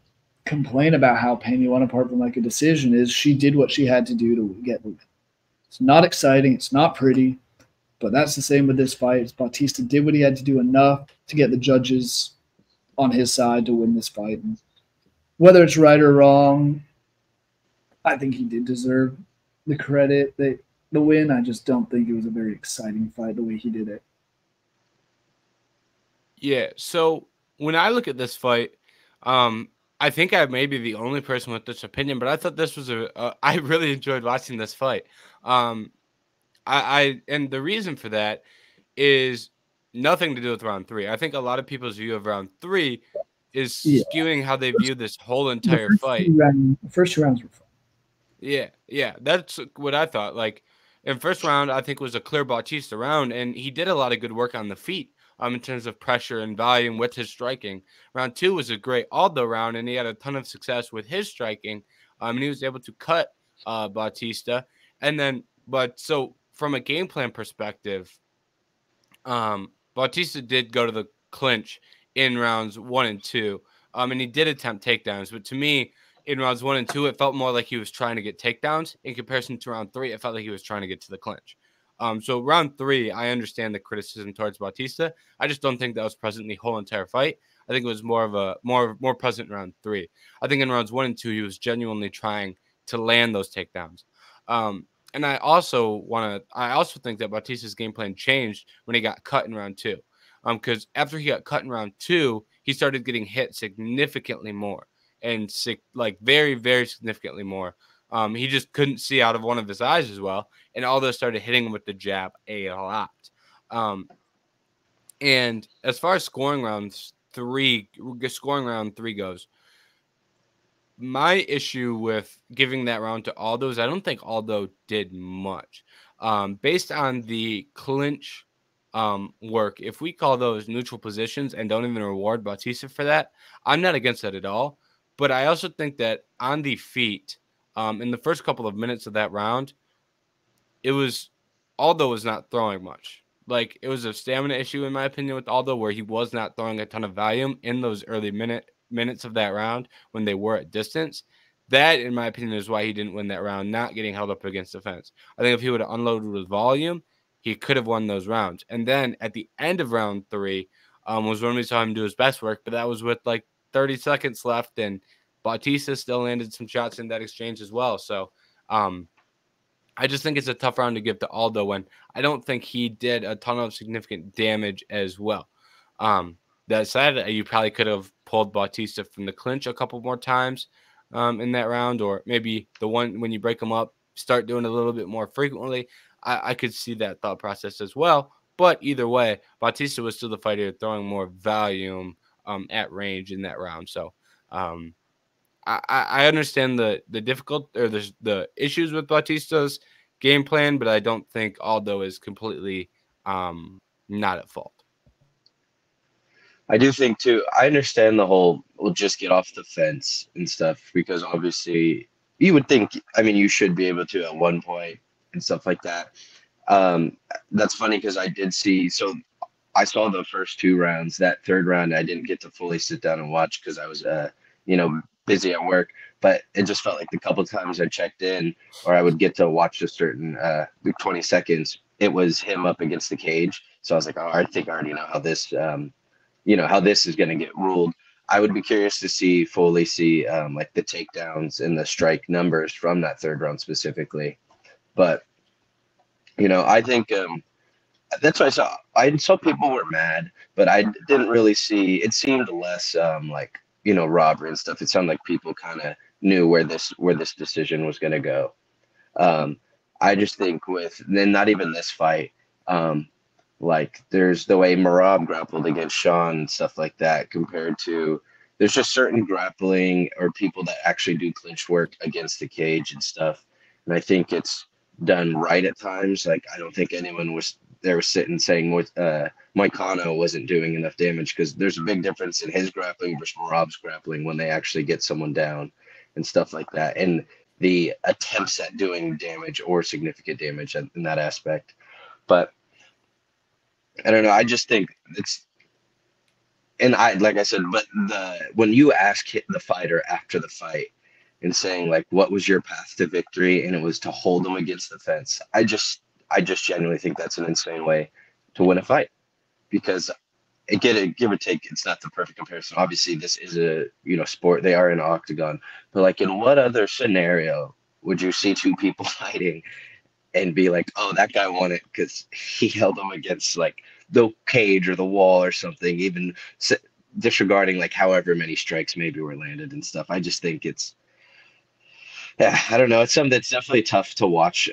complain about how Pena won apart from like a decision. Is she did what she had to do to get the win. It's not exciting. It's not pretty. But that's the same with this fight. Bautista did what he had to do enough to get the judges on his side to win this fight. And whether it's right or wrong, I think he did deserve the credit, the win. I just don't think it was a very exciting fight the way he did it. Yeah, so when I look at this fight, I think I may be the only person with this opinion, but I thought this was I really enjoyed watching this fight. And the reason for that is nothing to do with round 3. I think a lot of people's view of round 3 is skewing how they view this whole entire fight. The first 2 rounds were fun. Yeah, that's what I thought. Like in first round, I think was a clear Bautista round, and he did a lot of good work on the feet. In terms of pressure and volume with his striking. Round 2 was a great Aldo round, and he had a ton of success with his striking. And he was able to cut Bautista. And then, so from a game plan perspective, Bautista did go to the clinch in rounds 1 and 2. And he did attempt takedowns. But to me, in rounds 1 and 2, it felt more like he was trying to get takedowns. In comparison to round 3, it felt like he was trying to get to the clinch. So round 3, I understand the criticism towards Bautista. I just don't think that was present in the whole entire fight. I think it was more of a more present in round 3. I think in rounds 1 and 2, he was genuinely trying to land those takedowns. And I also think that Bautista's game plan changed when he got cut in round 2. Because after he got cut in round 2, he started getting hit significantly more and very, very significantly more. He just couldn't see out of one of his eyes as well. And Aldo started hitting him with the jab a lot. And as far as scoring round 3 goes, my issue with giving that round to Aldo is I don't think Aldo did much. Based on the clinch work, if we call those neutral positions and don't even reward Bautista for that, I'm not against that at all. But I also think that on the feet, in the first couple of minutes of that round, Aldo was not throwing much. Like, it was a stamina issue, in my opinion, with Aldo, where he was not throwing a ton of volume in those early minutes of that round when they were at distance. That, in my opinion, is why he didn't win that round, not getting held up against the fence. I think if he would have unloaded with volume, he could have won those rounds. And then at the end of round 3 was when we saw him do his best work, but that was with like 30 seconds left, and Bautista still landed some shots in that exchange as well. So I just think it's a tough round to give to Aldo when I don't think he did a ton of significant damage as well. That said, you probably could have pulled Bautista from the clinch a couple more times in that round, or maybe the one when you break them up, start doing it a little bit more frequently. I could see that thought process as well. But either way, Bautista was still the fighter throwing more volume at range in that round. So I understand the difficult or the issues with Bautista's game plan, but I don't think Aldo is completely not at fault. I do think too. I understand the whole we'll just get off the fence and stuff because obviously you would think. I mean, you should be able to at one point and stuff like that. Um, that's funny because I did see. So I saw the first two rounds. That third round, I didn't get to fully sit down and watch because I was, busy at work. But it just felt like the couple times I checked in, or I would get to watch a certain 20 seconds, it was him up against the cage. So I was like, oh, I think I already know how this, how this is going to get ruled. I would be curious to fully see like the takedowns and the strike numbers from that third round specifically. But I think that's what I saw. I saw people were mad, but I didn't really see. It seemed less like robbery and stuff. It sounded like people kind of knew where this decision was going to go. I just think with then not even this fight, like there's the way Marab grappled against Sean and stuff like that compared to there's just certain grappling or people that actually do clinch work against the cage and stuff. And I think it's done right at times. Like I don't think anyone was sitting saying Mike Cano wasn't doing enough damage because there's a big difference in his grappling versus Marab's grappling when they actually get someone down and stuff like that. And the attempts at doing damage or significant damage in that aspect. But I don't know. I just think it's, and like I said, but when you ask the fighter after the fight and saying like, what was your path to victory? And it was to hold them against the fence. I just genuinely think that's an insane way to win a fight because give or take, it's not the perfect comparison. Obviously this is a, sport, they are in an octagon, but like in what other scenario would you see two people fighting and be like, oh, that guy won it because he held them against like the cage or the wall or something, even disregarding like however many strikes maybe were landed and stuff. I just think it's, yeah, I don't know. It's something that's definitely tough to watch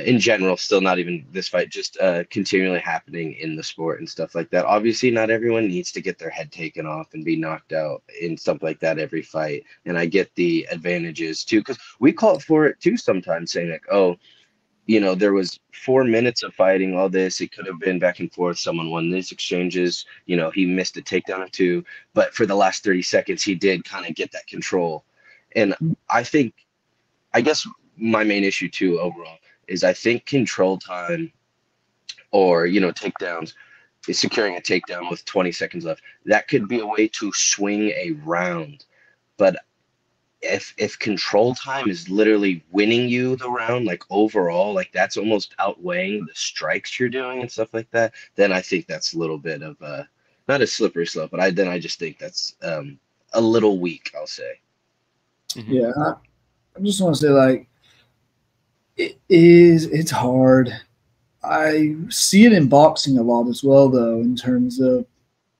in general, still not even this fight, just continually happening in the sport and stuff like that. Obviously, not everyone needs to get their head taken off and be knocked out and stuff like that every fight. And I get the advantages too, because we call it for it too sometimes, saying like, oh, there was 4 minutes of fighting, all this. It could have been back and forth. Someone won these exchanges. He missed a takedown or two. But for the last 30 seconds, he did kind of get that control. And I guess my main issue too overall is I think control time or, takedowns is securing a takedown with 20 seconds left. That could be a way to swing a round. But if control time is literally winning you the round, like overall, like that's almost outweighing the strikes you're doing and stuff like that, then I think that's a little bit of not a slippery slope, but I just think that's a little weak, I'll say. Mm-hmm. Yeah, I just want to say like it's hard. I see it in boxing a lot as well, though, in terms of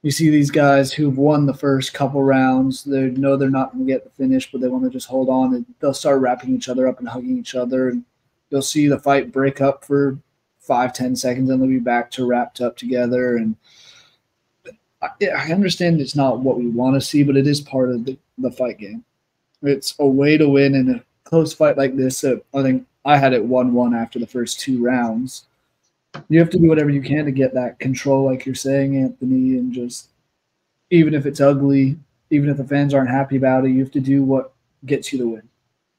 you see these guys who've won the first couple rounds. They know they're not going to get the finish, but they want to just hold on, and they'll start wrapping each other up and hugging each other. And you'll see the fight break up for 5-10 seconds, and they'll be back to wrapped up together. And I understand it's not what we want to see, but it is part of the fight game. It's a way to win in a close fight like this. I think I had it 1-1 after the first 2 rounds. You have to do whatever you can to get that control, like you're saying, Anthony, and just even if it's ugly, even if the fans aren't happy about it, you have to do what gets you the win.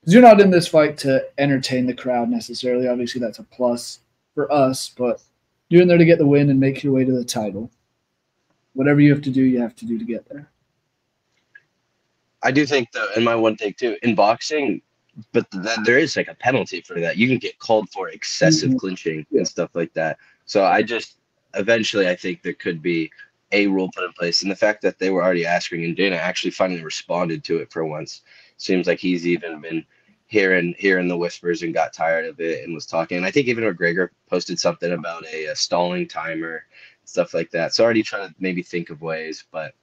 Because you're not in this fight to entertain the crowd necessarily. Obviously, that's a plus for us, but you're in there to get the win and make your way to the title. Whatever you have to do to get there. I do think, though, and my one take, too, in boxing, but there is like a penalty for that. You can get called for excessive clinching and stuff like that. So eventually I think there could be a rule put in place. And the fact that they were already asking and Dana actually finally responded to it for once, seems like he's even been hearing the whispers and got tired of it and was talking. And I think even McGregor posted something about a stalling timer, stuff like that. So already trying to maybe think of ways, but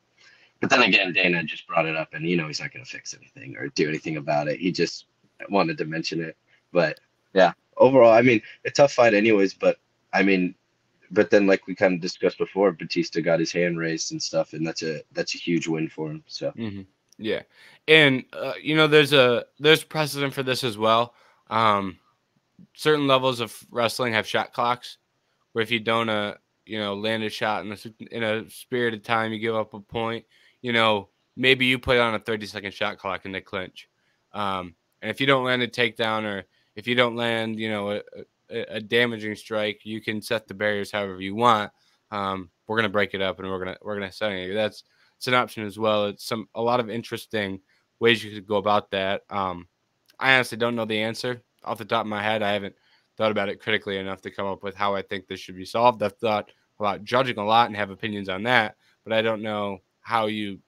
then again, Dana just brought it up and, he's not going to fix anything or do anything about it. He just wanted to mention it. But yeah, overall, I mean, a tough fight anyways, but I mean, but then like we kind of discussed before, Batista got his hand raised and stuff, and that's a huge win for him. So Yeah, and there's precedent for this as well. Certain levels of wrestling have shot clocks, where if you don't land a shot in a spirited time, you give up a point. Maybe you put on a 30-second shot clock and they clinch. And if you don't land a takedown, or if you don't land, a damaging strike, you can set the barriers however you want. We're gonna break it up, and we're gonna set it. It's an option as well. It's a lot of interesting ways you could go about that. I honestly don't know the answer off the top of my head. I haven't thought about it critically enough to come up with how I think this should be solved. I've thought about judging a lot and have opinions on that, but I don't know how you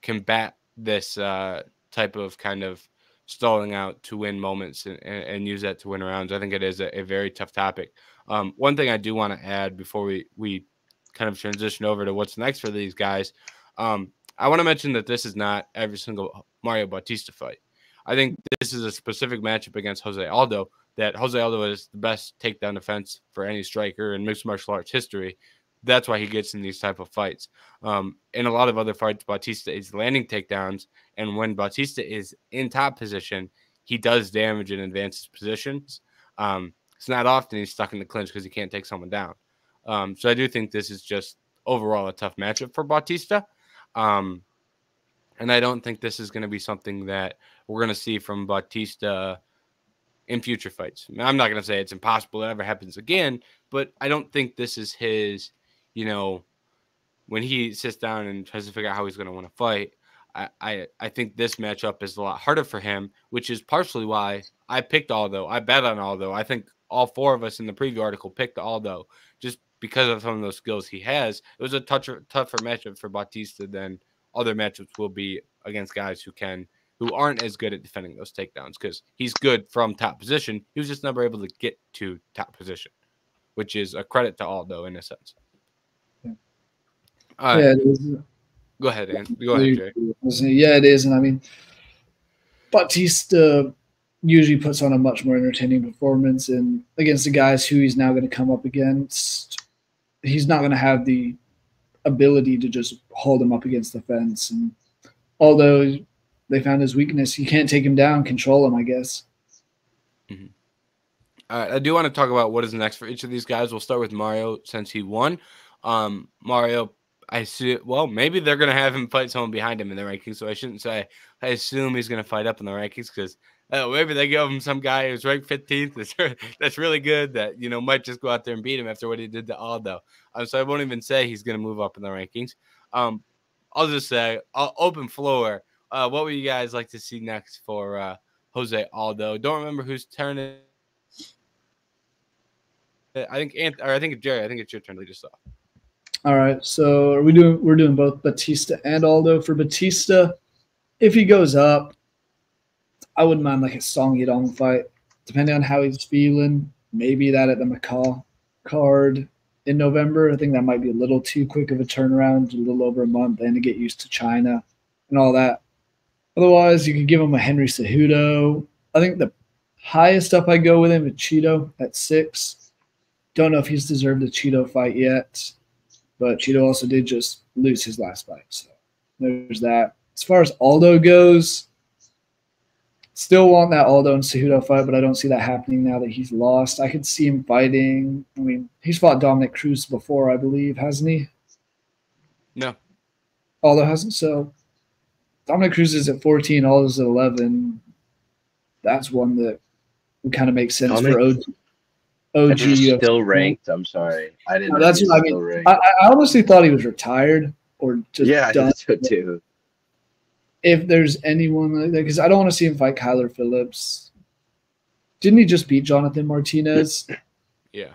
combat this type of kind of stalling out to win moments and use that to win rounds. I think it is a very tough topic. One thing I do want to add before we kind of transition over to what's next for these guys, I want to mention that this is not every single Mario Bautista fight. I think this is a specific matchup against Jose Aldo, that Jose Aldo is the best takedown defense for any striker in mixed martial arts history. That's why he gets in these type of fights. In a lot of other fights, Bautista is landing takedowns, and when Bautista is in top position, he does damage and advances positions. It's not often he's stuck in the clinch because he can't take someone down. So I do think this is just overall a tough matchup for Bautista. And I don't think this is going to be something that we're going to see from Bautista in future fights. I'm not going to say it's impossible it ever happens again, but I don't think this is his, when he sits down and tries to figure out how he's going to win a fight. I think this matchup is a lot harder for him, which is partially why I picked Aldo. I bet on Aldo. I think all four of us in the preview article picked Aldo just because of some of those skills he has. It was a tougher matchup for Bautista than other matchups will be against guys who aren't as good at defending those takedowns, because he's good from top position. He was just never able to get to top position, which is a credit to Aldo in a sense. Yeah, it is. Go ahead, Ann. Go ahead, Jay. Yeah, it is. And I mean, Bautista usually puts on a much more entertaining performance, and against the guys who he's now going to come up against, he's not going to have the ability to just hold him up against the fence. And although they found his weakness, you can't take him down, control him, I guess. Mm-hmm. All right, I do want to talk about what is next for each of these guys. We'll start with Mario since he won. Mario, I see. Well, maybe they're going to have him fight someone behind him in the rankings, so I shouldn't say I assume he's going to fight up in the rankings, because maybe they give him some guy who's ranked 15th that's really good, that might just go out there and beat him after what he did to Aldo. So I won't even say he's going to move up in the rankings. I'll just say, open floor. What would you guys like to see next for Jose Aldo? Don't remember whose turn it is. I think Jerry. I think it's your turn to lead us off. All right, so we're doing both Batista and Aldo. For Batista, if he goes up, I wouldn't mind like a Song Yadong fight, depending on how he's feeling. Maybe that at the Macau card in November. I think that might be a little too quick of a turnaround, a little over a month, and to get used to China and all that. Otherwise, you could give him a Henry Cejudo. I think the highest up I go with him is Cheeto at 6. Don't know if he's deserved a Cheeto fight yet, but Cheeto also did just lose his last fight. So there's that. As far as Aldo goes, still want that Aldo and Cejudo fight, but I don't see that happening now that he's lost. I could see him fighting. I mean, he's fought Dominic Cruz before, I believe, hasn't he? No. Aldo hasn't. So Dominic Cruz is at 14, Aldo's at 11. That's one that would kind of make sense for OG. He's still ranked. I'm sorry. I didn't know. That's what I mean. I honestly thought he was retired or just done. I did so too. If there's anyone like that, because I don't want to see him fight Kyler Phillips. Didn't he just beat Jonathan Martinez? Yeah.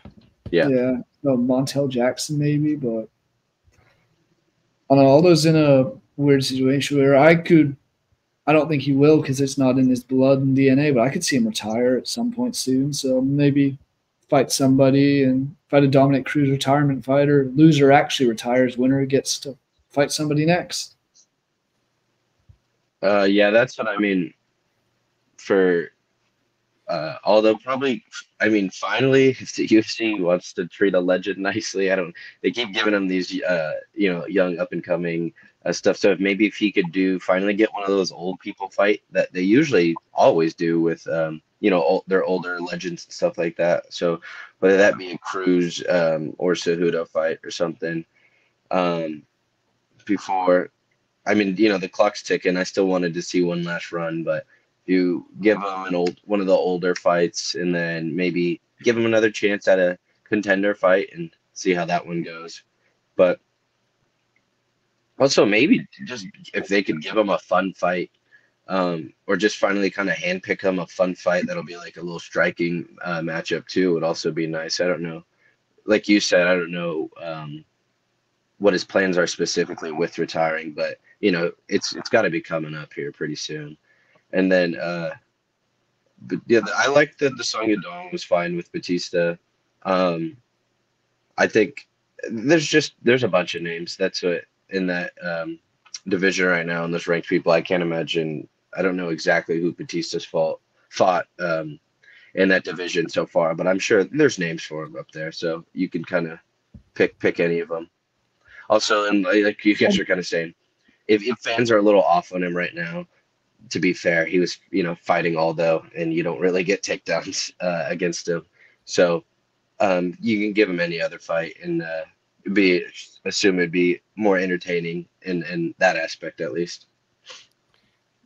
No, Montel Jackson maybe, but I don't know. Aldo's in a weird situation where I don't think he will, because it's not in his blood and DNA, but I could see him retire at some point soon. So maybe fight somebody and fight a Dominic Cruz retirement fighter. Loser actually retires. Winner gets to fight somebody next. Yeah, that's what I mean. For Although probably, I mean, finally, if the UFC wants to treat a legend nicely, I don't. They keep giving him these, young up and coming stuff. So maybe if he could finally get one of those old people fight that they usually always do with, their older legends and stuff like that. So whether that be a Cruz or Cejudo fight or something, um, before. I mean, the clock's ticking. I still wanted to see one last run, but you give him one of the older fights, and then maybe give him another chance at a contender fight and see how that one goes. But also maybe just if they could give him a fun fight, or just finally kind of handpick him a fun fight that'll be like a little striking matchup too, would also be nice. I don't know. Like you said, I don't know. What his plans are specifically with retiring, but it's got to be coming up here pretty soon. And then, but yeah, I like that the Song Yadong was fine with Batista. Um, I think there's a bunch of names that's what in that division right now, and those ranked people. I can't imagine. I don't know exactly who Batista's fought in that division so far, but I'm sure there's names for him up there, so you can kind of pick any of them. Also, and like you guys are kind of saying, if fans are a little off on him right now, to be fair, he was fighting Aldo, and you don't really get takedowns against him. So you can give him any other fight, and assume it'd be more entertaining in that aspect at least.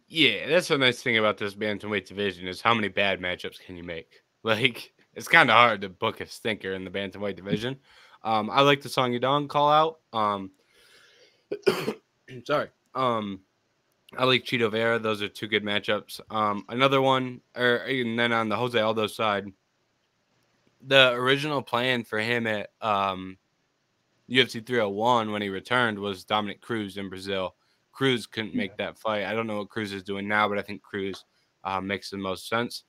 Yeah, that's the nice thing about this bantamweight division is how many bad matchups can you make? Like, it's kind of hard to book a stinker in the bantamweight division. I like the Song Yadong call out. Sorry. I like Cheeto Vera. Those are two good matchups. Another one, and then on the Jose Aldo side, the original plan for him at UFC 301 when he returned was Dominic Cruz in Brazil. Cruz couldn't make that fight. I don't know what Cruz is doing now, but I think Cruz makes the most sense.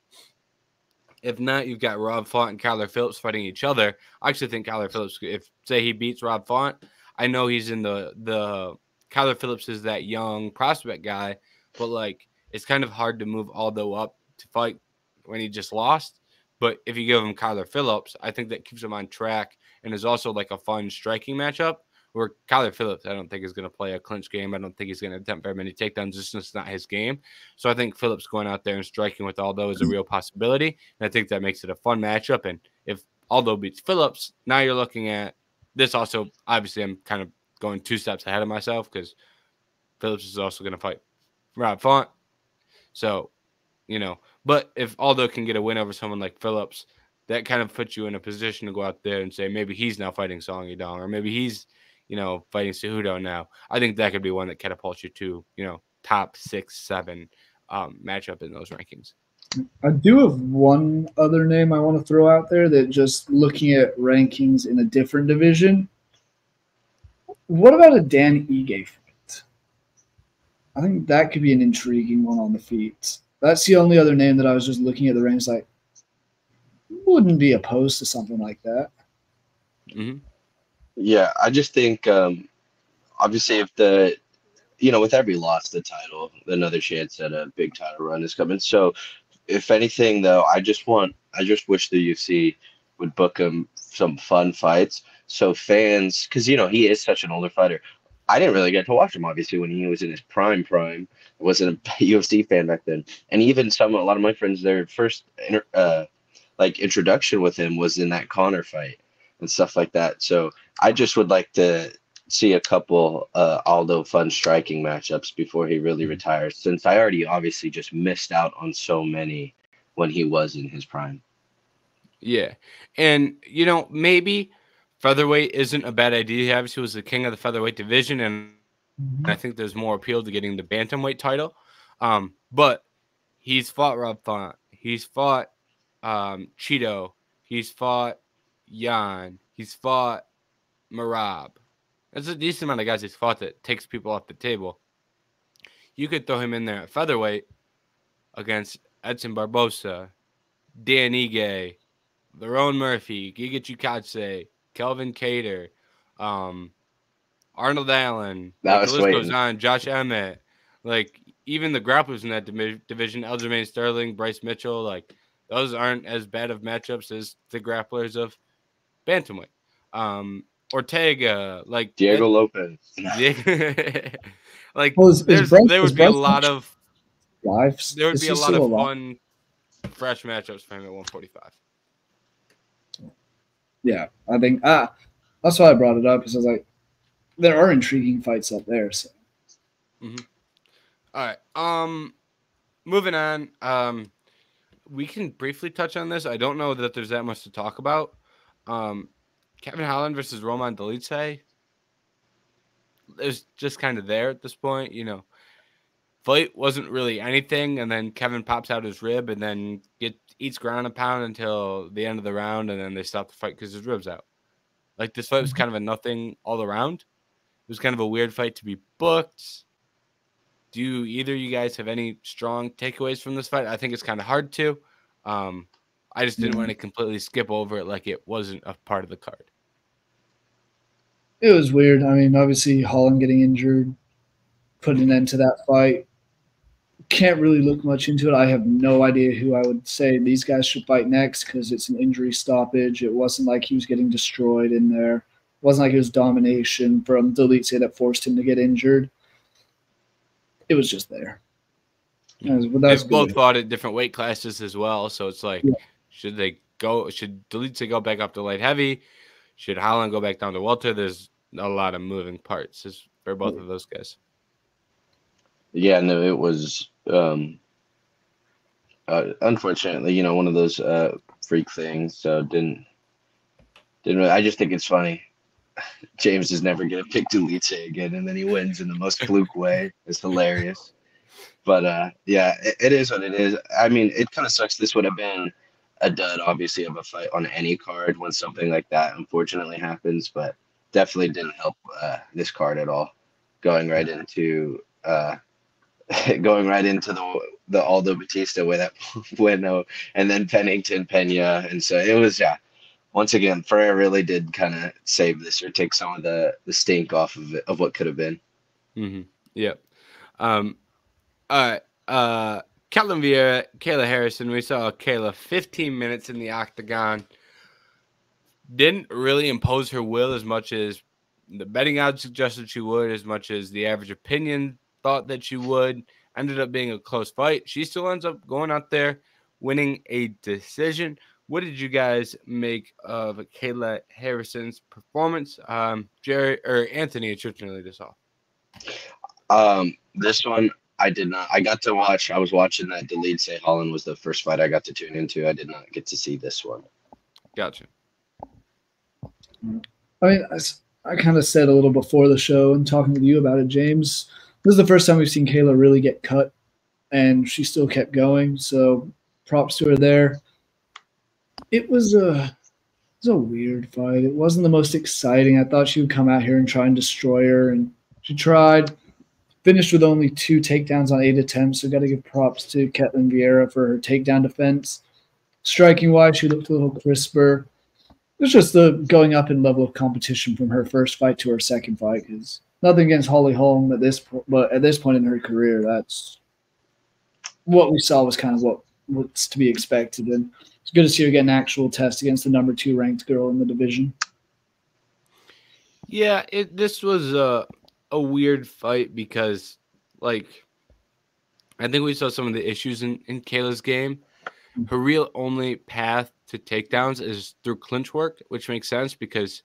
If not, you've got Rob Font and Kyler Phillips fighting each other. I actually think Kyler Phillips, if say he beats Rob Font, I know he's in the Kyler Phillips is that young prospect guy, but like it's kind of hard to move Aldo up to fight when he just lost. But if you give him Kyler Phillips, I think that keeps him on track and is also like a fun striking matchup. Where Kyler Phillips, I don't think is going to play a clinch game. I don't think he's going to attempt very many takedowns. It's just not his game. So I think Phillips going out there and striking with Aldo is a real possibility. And I think that makes it a fun matchup. And if Aldo beats Phillips, now you're looking at this also. Obviously, I'm kind of going 2 steps ahead of myself because Phillips is also going to fight Rob Font. So, but if Aldo can get a win over someone like Phillips, that kind of puts you in a position to go out there and say maybe he's now fighting Song Yadong or maybe he's fighting Cejudo now. I think that could be one that catapults you to, top 6, 7 matchup in those rankings. I do have one other name I want to throw out there that just looking at rankings in a different division. What about a Dan Ige fight? I think that could be an intriguing one on the feet. That's the only other name that I was just looking at the ranks like, wouldn't be opposed to something like that. Mm-hmm. Yeah, I just think obviously if with every loss the title, another chance at a big title run is coming. So if anything though, I just wish the UFC would book him some fun fights. So fans, because he is such an older fighter. I didn't really get to watch him obviously when he was in his prime. I wasn't a UFC fan back then. And even a lot of my friends, their first introduction with him was in that Conor fight and stuff like that. So I just would like to see a couple Aldo fun striking matchups before he really retires, since I already obviously just missed out on so many when he was in his prime. Yeah. And, maybe featherweight isn't a bad idea. He obviously was the king of the featherweight division, and I think there's more appeal to getting the bantamweight title. But he's fought Rob Font. He's fought Cheeto. He's fought Jan. He's fought Marab. That's a decent amount of guys he's fought that takes people off the table. You could throw him in there at featherweight against Edson Barbosa, Dan Ige, Lerone Murphy, Giga Chikadze, Kelvin Cater, Arnold Allen. The list goes on. Josh Emmett. Like, even the grapplers in that division, Aljamain Sterling, Bryce Mitchell, like, those aren't as bad of matchups as the grapplers of bantamweight. Ortega, like Diego Lopez. like Well, is there would be a Bryce lot of live? there would Is be he a lot still of alive? fun, fresh matchups for him at 145. Yeah, I think that's why I brought it up because I was like, there are intriguing fights up there. So All right. Moving on. We can briefly touch on this. I don't know that there's that much to talk about. Kevin Holland versus Roman Dolidze is just kind of there at this point. Fight wasn't really anything, and then Kevin pops out his rib and then eats ground and pound until the end of the round, and then they stop the fight because his rib's out. Like, this fight was kind of a nothing all around. It was kind of a weird fight to be booked. Do either of you guys have any strong takeaways from this fight? I think it's kind of hard to. I just didn't want to completely skip over it like it wasn't a part of the card. it was weird. I mean, obviously Holland getting injured put an end to that fight. Can't really look much into it. I have no idea who I would say these guys should fight next because it's an injury stoppage. It wasn't like he was getting destroyed in there. It wasn't like it was domination from Dolidze that forced him to get injured. It was just there. They've both fought at different weight classes as well, so it's like, should Dolidze go back up to light heavy? Should Holland go back down to welter? There's a lot of moving parts for both of those guys. Yeah, no, it was unfortunately, one of those freak things. So didn't really, I just think it's funny. James is never gonna pick Dolidze again, and then he wins in the most fluke way. It's hilarious. But yeah, it is what it is. I mean, it kind of sucks. This would have been a dud, obviously, of a fight on any card when something like that unfortunately happens. But definitely didn't help this card at all. Going right into the Aldo Batista with that Bueno, and then Pennington Pena, and so it was once again, Ferrer really did kind of save this or take some of the stink off of it, of what could have been. Mm-hmm. Yep. All right. Ketlen Vieira, Kayla Harrison. We saw Kayla 15 minutes in the octagon. Didn't really impose her will as much as the betting odds suggested she would, as much as the average opinion thought that she would. Ended up being a close fight. She still ends up going out there, winning a decision. What did you guys make of Kayla Harrison's performance? Jerry or Anthony, it's your turn to lead us off. This one I did not. I got to watch. I was watching that Dolidze Holland was the first fight I got to tune into. I did not get to see this one. Gotcha. I mean, I kind of said a little before the show and talking with you about it, James. This is the first time we've seen Kayla really get cut, and she still kept going. So props to her there. It was a weird fight. It wasn't the most exciting. I thought she would come out here and try and destroy her, and she tried. Finished with only 2 takedowns on 8 attempts, so got to give props to Ketlen Vieira for her takedown defense. Striking-wise, she looked a little crisper. It was just the going up in level of competition from her first fight to her second fight. Because nothing against Holly Holm but at this point in her career, that's what we saw was kind of what's to be expected. And it's good to see her get an actual test against the number 2 ranked girl in the division. Yeah, this was a weird fight because, like, I think we saw some of the issues in Kayla's game. Her real only path to takedowns is through clinch work, which makes sense because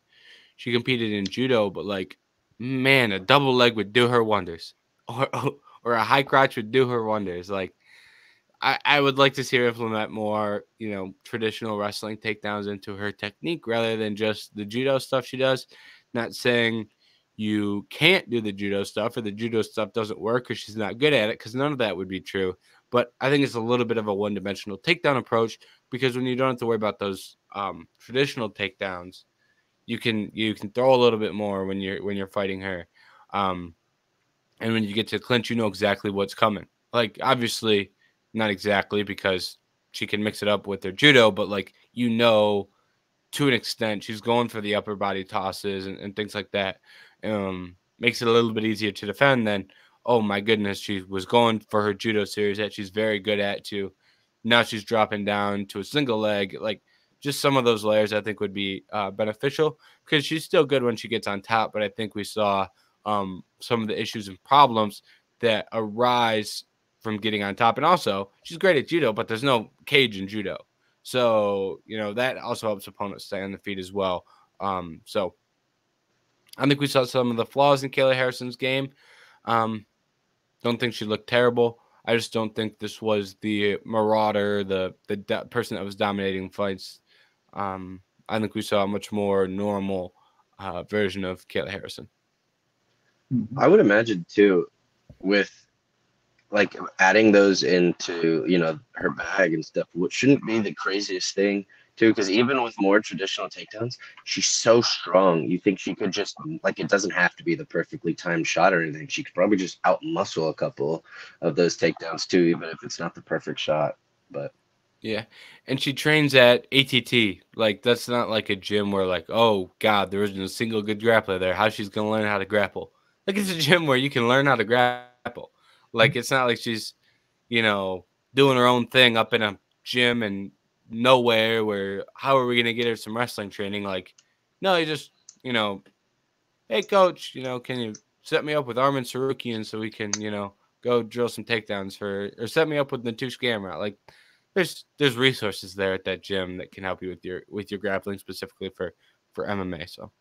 she competed in judo, but, like, man, a double leg would do her wonders. Or a high crotch would do her wonders. Like, I would like to see her implement more, traditional wrestling takedowns into her technique rather than just the judo stuff she does. Not saying you can't do the judo stuff or the judo stuff doesn't work or she's not good at it, because none of that would be true. But I think it's a little bit of a one-dimensional takedown approach, because when you don't have to worry about those traditional takedowns, you can throw a little bit more when you're fighting her. And when you get to clinch, you know exactly what's coming. Like, obviously, not exactly, because she can mix it up with her judo, but, like, to an extent, she's going for the upper body tosses and things like that. Makes it a little bit easier to defend than, oh my goodness, she was going for her judo series that she's very good at to, Now she's dropping down to a single leg. Like, just some of those layers I think would be beneficial, because she's still good when she gets on top. But I think we saw some of the issues and problems that arise from getting on top. And also, she's great at judo, but there's no cage in judo. So, that also helps opponents stay on the feet as well. So I think we saw some of the flaws in Kayla Harrison's game. Don't think she looked terrible. I just don't think this was the marauder, the person that was dominating fights. I think we saw a much more normal version of Kayla Harrison. I would imagine too, with like adding those into her bag and stuff, which shouldn't be the craziest thing too, because even with more traditional takedowns, she's so strong. You think she could just, like, it doesn't have to be the perfectly timed shot or anything. She could probably just outmuscle a couple of those takedowns too, even if it's not the perfect shot. But yeah, and she trains at ATT. Like, that's not like a gym where, like, oh God, there isn't a single good grappler there. How she's gonna learn how to grapple? Like, it's a gym where you can learn how to grapple. Like, it's not like she's, doing her own thing up in a gym and nowhere where how are we going to get her some wrestling training? Like, no, you just, hey, coach, can you set me up with Armin Sarukian so we can, go drill some takedowns or set me up with Natush Gamrot. Like, there's resources there at that gym that can help you with your grappling, specifically for MMA. So,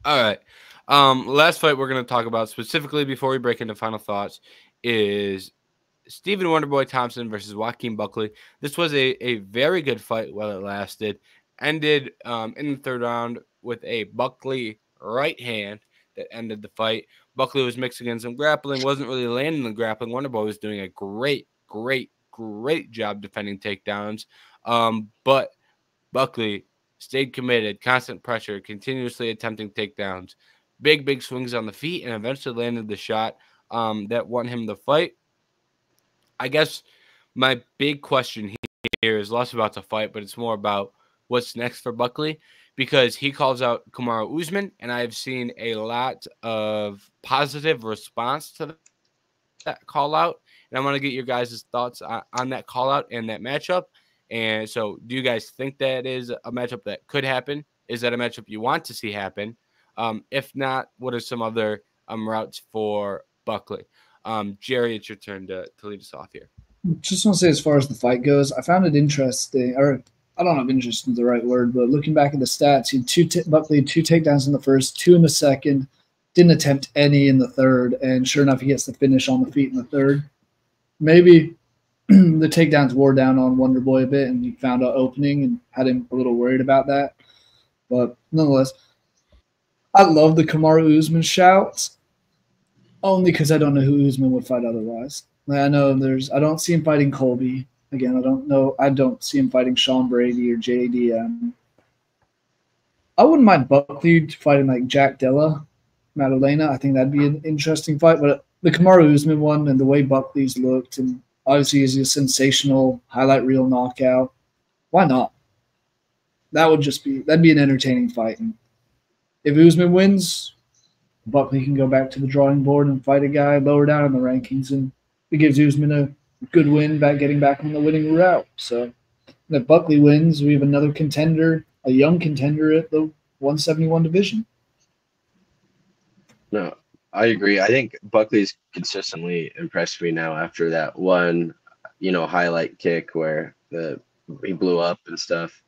all right. Last fight we're going to talk about specifically before we break into final thoughts is Stephen Wonderboy Thompson versus Joaquin Buckley. This was a very good fight while it lasted. Ended in the third round with a Buckley right hand that ended the fight. Buckley was mixing in some grappling, wasn't really landing the grappling. Wonderboy was doing a great job defending takedowns. But Buckley stayed committed, constant pressure, continuously attempting takedowns, big swings on the feet, and eventually landed the shot that won him the fight. I guess my big question here is less about the fight, but it's more about what's next for Buckley, because he calls out Kamaru Usman, and I've seen a lot of positive response to that call out. And I want to get your guys' thoughts on that call out and that matchup. And so, do you guys think that is a matchup that could happen? Is that a matchup you want to see happen? If not, what are some other routes for Buckley? Jerry, it's your turn to lead us off here. Just want to say, as far as the fight goes, I found it interesting, or I don't know if interesting is the right word, but looking back at the stats, he had Buckley had 2 takedowns in the first, 2 in the second, didn't attempt any in the third, and sure enough, he gets the finish on the feet in the third. Maybe the takedowns wore down on Wonderboy a bit, and he found an opening and had him a little worried about that. But nonetheless, I love the Kamaru Usman shouts, only because I don't know who Usman would fight otherwise. I don't see him fighting Colby. Again, I don't see him fighting Sean Brady or JDM. I wouldn't mind Buckley fighting like Jack Della Maddalena. I think that'd be an interesting fight. But the Kamaru Usman one and the way Buckley's looked, and obviously he's a sensational highlight reel knockout. Why not? That'd be an entertaining fight. And if Usman wins, Buckley can go back to the drawing board and fight a guy lower down in the rankings, and it gives Usman a good win getting back on the winning route. So if Buckley wins, we have another contender, a young contender at the 171 division. No, I agree. I think Buckley's consistently impressed me now after that one, highlight kick where he blew up and stuff.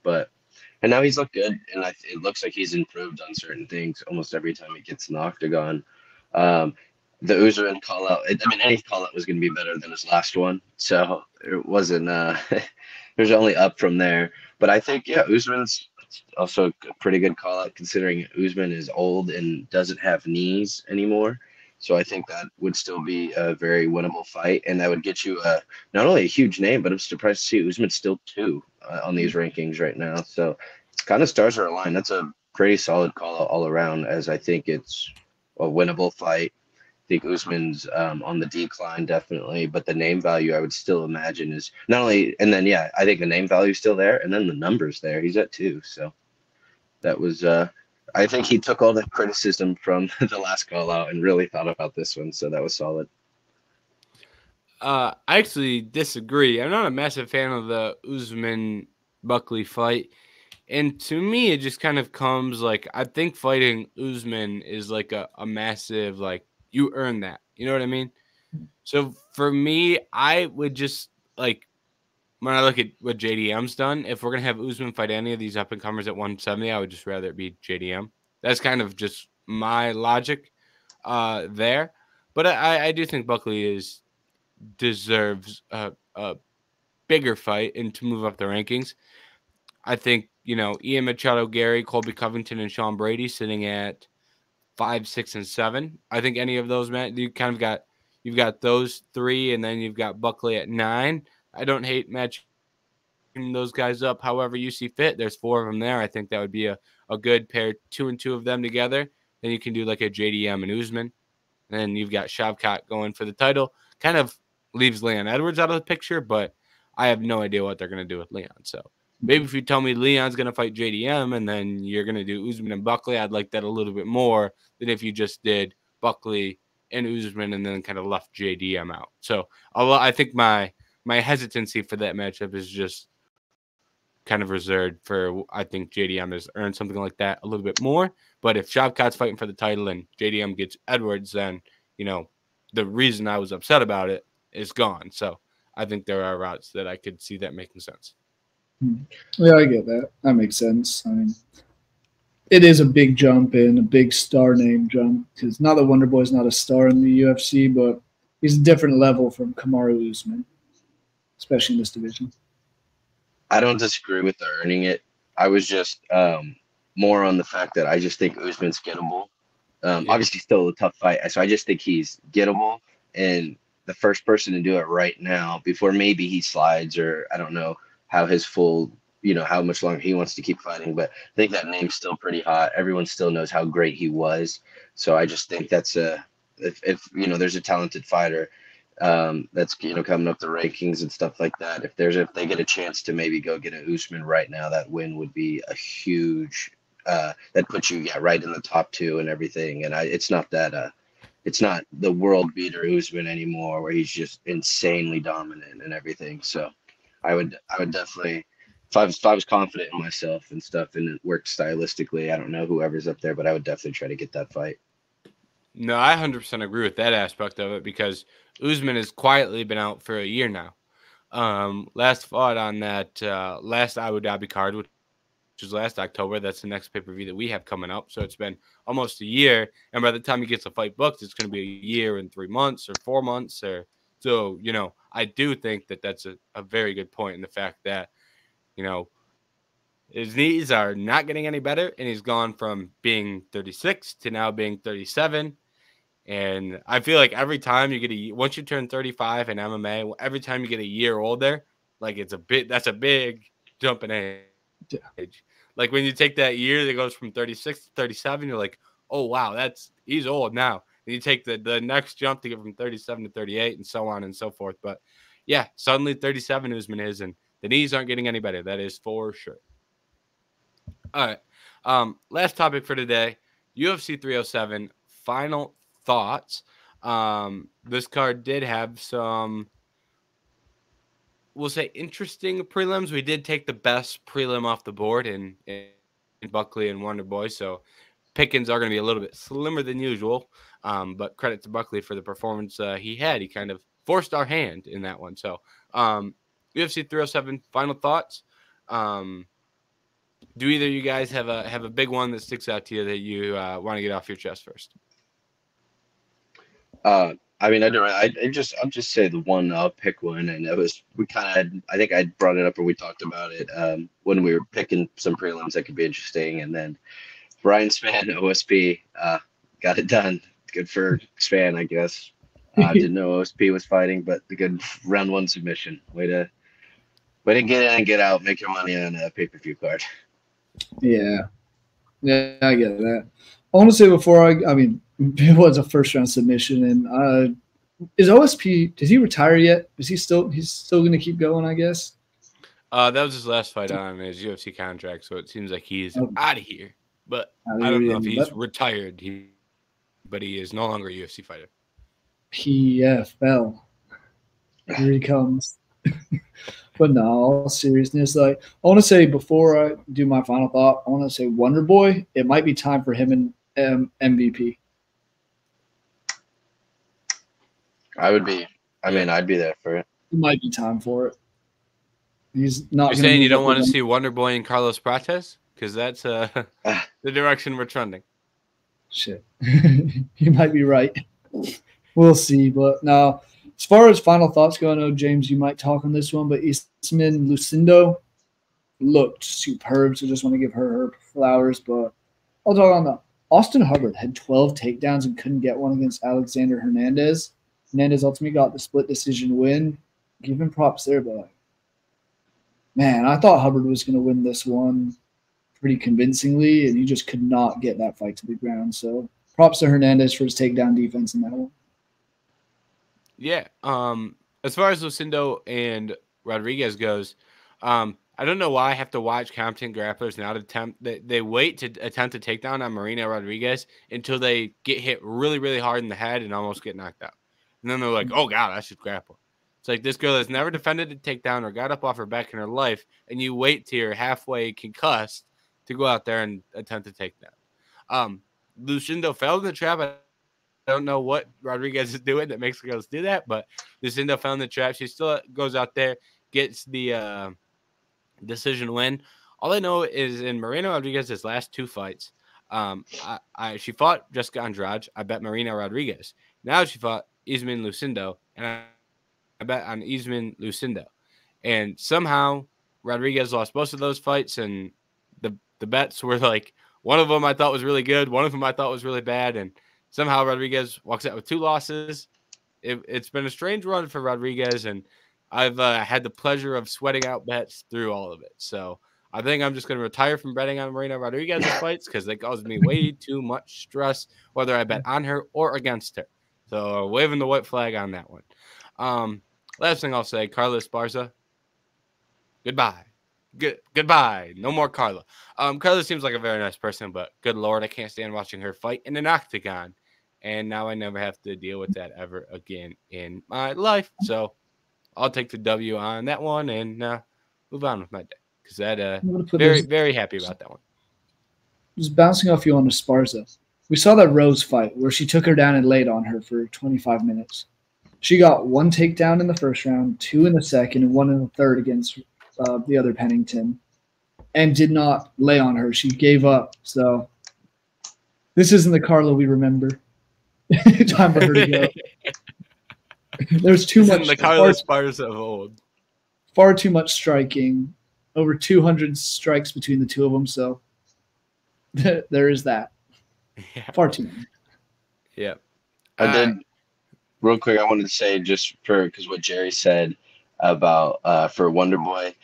And now he's looked good, and it looks like he's improved on certain things almost every time he gets in the octagon. The Usman call out, any call out was going to be better than his last one, so it wasn't. There's only up from there. But I think Usman's also a pretty good call out, considering Usman is old and doesn't have knees anymore. So I think that would still be a very winnable fight, and that would get you not only a huge name, but I'm surprised to see Usman still 2 on these rankings right now. So kind of stars are aligned. That's a pretty solid call out all around, as I think it's a winnable fight. I think Usman's on the decline, definitely, but the name value I would still imagine is not only, and then I think the name value is still there, and then the numbers there. He's at 2, so that was I think he took all the criticism from the last call out and really thought about this one, so that was solid. I actually disagree. I'm not a massive fan of the Usman Buckley fight. And to me, it just kind of comes like I think fighting Usman is like a massive, like, you earn that. You know what I mean? So for me, I would just like when I look at what JDM's done, if we're gonna have Usman fight any of these up and comers at 170, I would just rather it be JDM. That's kind of just my logic there. But I do think Buckley deserves a bigger fight and to move up the rankings. I think, Ian Machado, Gary, Colby Covington, and Sean Brady sitting at 5, 6, and 7. I think any of those, man, you've got those three, and then you've got Buckley at 9. I don't hate matching those guys up however you see fit. There's 4 of them there. I think that would be a good pair, 2 and 2 of them together. Then you can do like a JDM and Usman. And then you've got Shavkat going for the title. Kind of leaves Leon Edwards out of the picture, but I have no idea what they're going to do with Leon. So maybe if you tell me Leon's going to fight JDM and then you're going to do Usman and Buckley, I'd like that a little bit more than if you just did Buckley and Usman and then kind of left JDM out. So I think my hesitancy for that matchup is just kind of reserved for, I think JDM has earned something like that a little bit more. But if Shavkat's fighting for the title and JDM gets Edwards, then, the reason I was upset about it is gone. So I think there are routes that I could see that making sense. Yeah, I get that. That makes sense. I mean, it is a big jump and a big star name jump because not that Wonder Boy's not a star in the UFC, but he's a different level from Kamaru Usman, especially in this division. I don't disagree with the earning it. I was just more on the fact that I just think Usman's gettable. Obviously, still a tough fight. So I just think he's gettable. And the first person to do it right now, before maybe he slides, or I don't know how his full, how much longer he wants to keep fighting. But I think that name's still pretty hot. Everyone still knows how great he was. So I just think that's if there's a talented fighter that's coming up the rankings and stuff like that. If they get a chance to maybe go get an Usman right now, that win would be a huge. That puts you right in the top 2 and everything. And it's not the world beater Usman anymore, where he's just insanely dominant and everything. So I would definitely, if I was confident in myself and stuff and it worked stylistically, I don't know whoever's up there, but I would definitely try to get that fight. No, I 100% agree with that aspect of it because Usman has quietly been out for a year now. Last fought on that last Abu Dhabi card, which was last October. That's the next pay-per-view that we have coming up. So it's been almost a year. And by the time he gets a fight booked, it's going to be a year and 3 months or 4 months. So, I do think that that's a very good point in the fact that, his knees are not getting any better. And he's gone from being 36 to now being 37. And I feel like every time you get once you turn 35 in MMA, every time you get a year older, like that's a big jump in age. Yeah. Like when you take that year that goes from 36 to 37, you're like, oh wow, he's old now. And you take the next jump to get from 37 to 38 and so on and so forth. But yeah, suddenly 37 Usman is, and the knees aren't getting any better. That is for sure. All right. Last topic for today, UFC 307, final thoughts. This card did have some, we'll say, interesting prelims. We did take the best prelim off the board in Buckley and Wonder Boy, so pickings are going to be a little bit slimmer than usual. But credit to Buckley for the performance he had. He kind of forced our hand in that one. So UFC 307, final thoughts. Do either of you guys have a big one that sticks out to you that you want to get off your chest first? I mean, I'll just say the one. I'll pick one, and I think I brought it up or we talked about it when we were picking some prelims that could be interesting, and then Ryan Spann, OSP, got it done. Good for Spann, I guess. Didn't know OSP was fighting, but the good round 1 submission. Way to get in and get out, make your money on a pay-per-view card. Yeah, I get that. I want to say before I mean, it was a first-round submission, and is OSP? Did he retire yet? He's still going to keep going? I guess. That was his last fight on his UFC contract, so it seems like he's out of here. But I don't know if he's retired. But he is no longer a UFC fighter. PFL. Here he comes. But no, all seriousness, like I want to say before I do my final thought, I want to say Wonder Boy. It might be time for him and MVP. I'd be there for it. It might be time for it. He's not. You're saying you don't want to see Wonder Boy and Carlos Prates? Because that's the direction we're trending. Shit. You might be right. We'll see. But now, as far as final thoughts go, I know, James, you might talk on this one, but Ismin Lucindo looked superb, so just want to give her flowers. But I'll talk on that. Austin Hubbard had 12 takedowns and couldn't get one against Alexander Hernandez. Hernandez ultimately got the split decision win. Give him props there, but man, I thought Hubbard was going to win this one pretty convincingly, and he just could not get that fight to the ground. So props to Hernandez for his takedown defense in that one. Yeah. As far as Lucindo and Rodriguez goes, I don't know why I have to watch competent grapplers now to attempt. They wait to attempt to take down on Marina Rodriguez until they get hit really, really hard in the head and almost get knocked out. And then they're like, oh, God, I should grapple. It's like this girl has never defended a takedown or got up off her back in her life, and you wait till you're halfway concussed to go out there and attempt to take down. Lucindo fell in the trap. I don't know what Rodriguez is doing that makes girls do that, but Lucindo fell in the trap. She still goes out there, gets the decision win. All I know is in Marina Rodriguez's last two fights, she fought Jessica Andrade. I bet Marina Rodriguez. Now she fought Ismin Lucindo, and I bet on Ismin Lucindo. And somehow Rodriguez lost both of those fights, and the bets were like one of them I thought was really good, one of them I thought was really bad, and somehow Rodriguez walks out with two losses. It's been a strange run for Rodriguez, and I've had the pleasure of sweating out bets through all of it. So I think I'm just going to retire from betting on Marina Rodriguez's fights because they caused me way too much stress, whether I bet on her or against her. So waving the white flag on that one. Last thing I'll say, Carla Esparza, goodbye. Goodbye. No more Carla. Carla seems like a very nice person, but good Lord, I can't stand watching her fight in an octagon. And now I never have to deal with that ever again in my life. So I'll take the W on that one and move on with my day. Because that very, very happy about that one. Just bouncing off you on Esparza. We saw that Rose fight where she took her down and laid on her for 25 minutes. She got one takedown in the first round, two in the second, and one in the third against the other Pennington, and did not lay on her. She gave up. So this isn't the Carla we remember. Time for her to go. There's too much. The Carla Esparza of old. Far too much striking. Over 200 strikes between the two of them. So there is that. Yeah. Far too many. Yeah. I did. Real quick, I wanted to say just because what Jerry said about for Wonder Boy,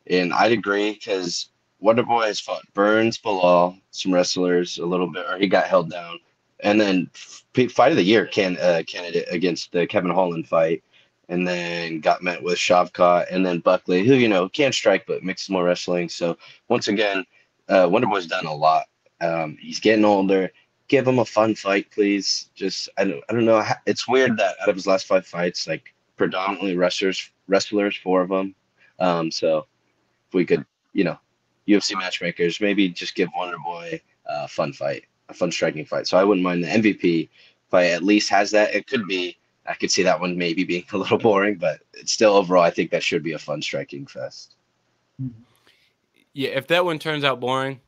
and I'd agree because Wonder Boy has fought Burns, Bilal, some wrestlers a little bit, or he got held down, and then fight of the year candidate against the Kevin Holland fight, and then got met with Shavkat, and then Buckley, who can't strike but mixes more wrestling. So once again, Wonder Boy's done a lot. He's getting older. Give him a fun fight, please. Just I don't know. It's weird that out of his last 5 fights, like predominantly wrestlers, 4 of them. So if we could, UFC matchmakers, maybe just give Wonder Boy a fun fight, a fun striking fight. So I wouldn't mind the MVP fight. At least has that. It could be. I could see that one maybe being a little boring, but it's still overall. I think that should be a fun striking fest. Yeah, if that one turns out boring,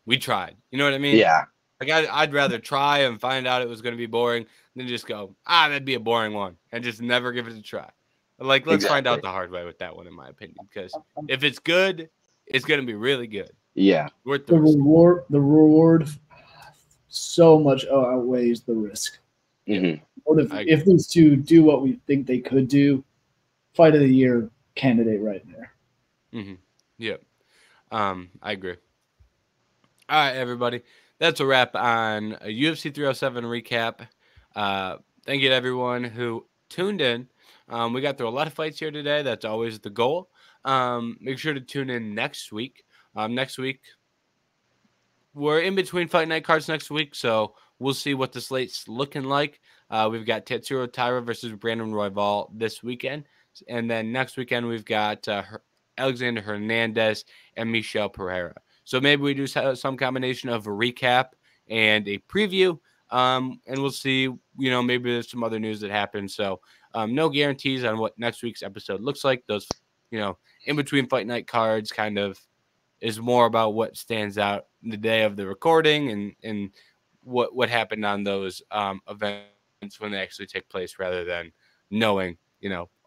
we tried. You know what I mean? Yeah. Like I'd rather try and find out it was going to be boring than just go, that'd be a boring one, and just never give it a try. Like, let's find out the hard way with that one, in my opinion. Because if it's good, it's going to be really good. Yeah. The reward so much outweighs the risk. Mm-hmm. If these two do what we think they could do, fight of the year candidate right there. Mm-hmm. Yep. I agree. All right, everybody. That's a wrap on a UFC 307 recap. Thank you to everyone who tuned in. We got through a lot of fights here today. That's always the goal. Make sure to tune in next week. Next week, we're in between fight night cards next week, so we'll see what the slate's looking like. We've got Tatsuro Taira versus Brandon Royval this weekend. And then next weekend, we've got Alexander Hernandez and Michel Pereira. So maybe we do some combination of a recap and a preview. And we'll see, maybe there's some other news that happens. So no guarantees on what next week's episode looks like. Those, in between fight night cards kind of is more about what stands out in the day of the recording and what happened on those events when they actually take place rather than knowing,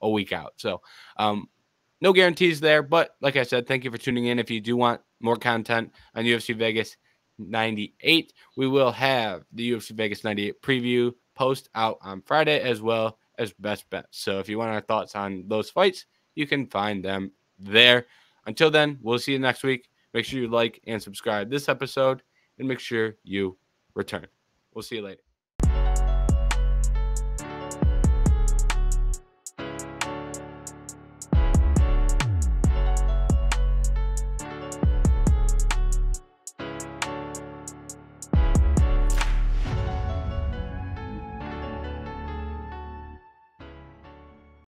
a week out. So no guarantees there, but like I said, thank you for tuning in. If you do want more content on UFC Vegas 98, we will have the UFC Vegas 98 preview post out on Friday as well as best bets. So if you want our thoughts on those fights, you can find them there. Until then, we'll see you next week. Make sure you like and subscribe this episode and make sure you return. We'll see you later.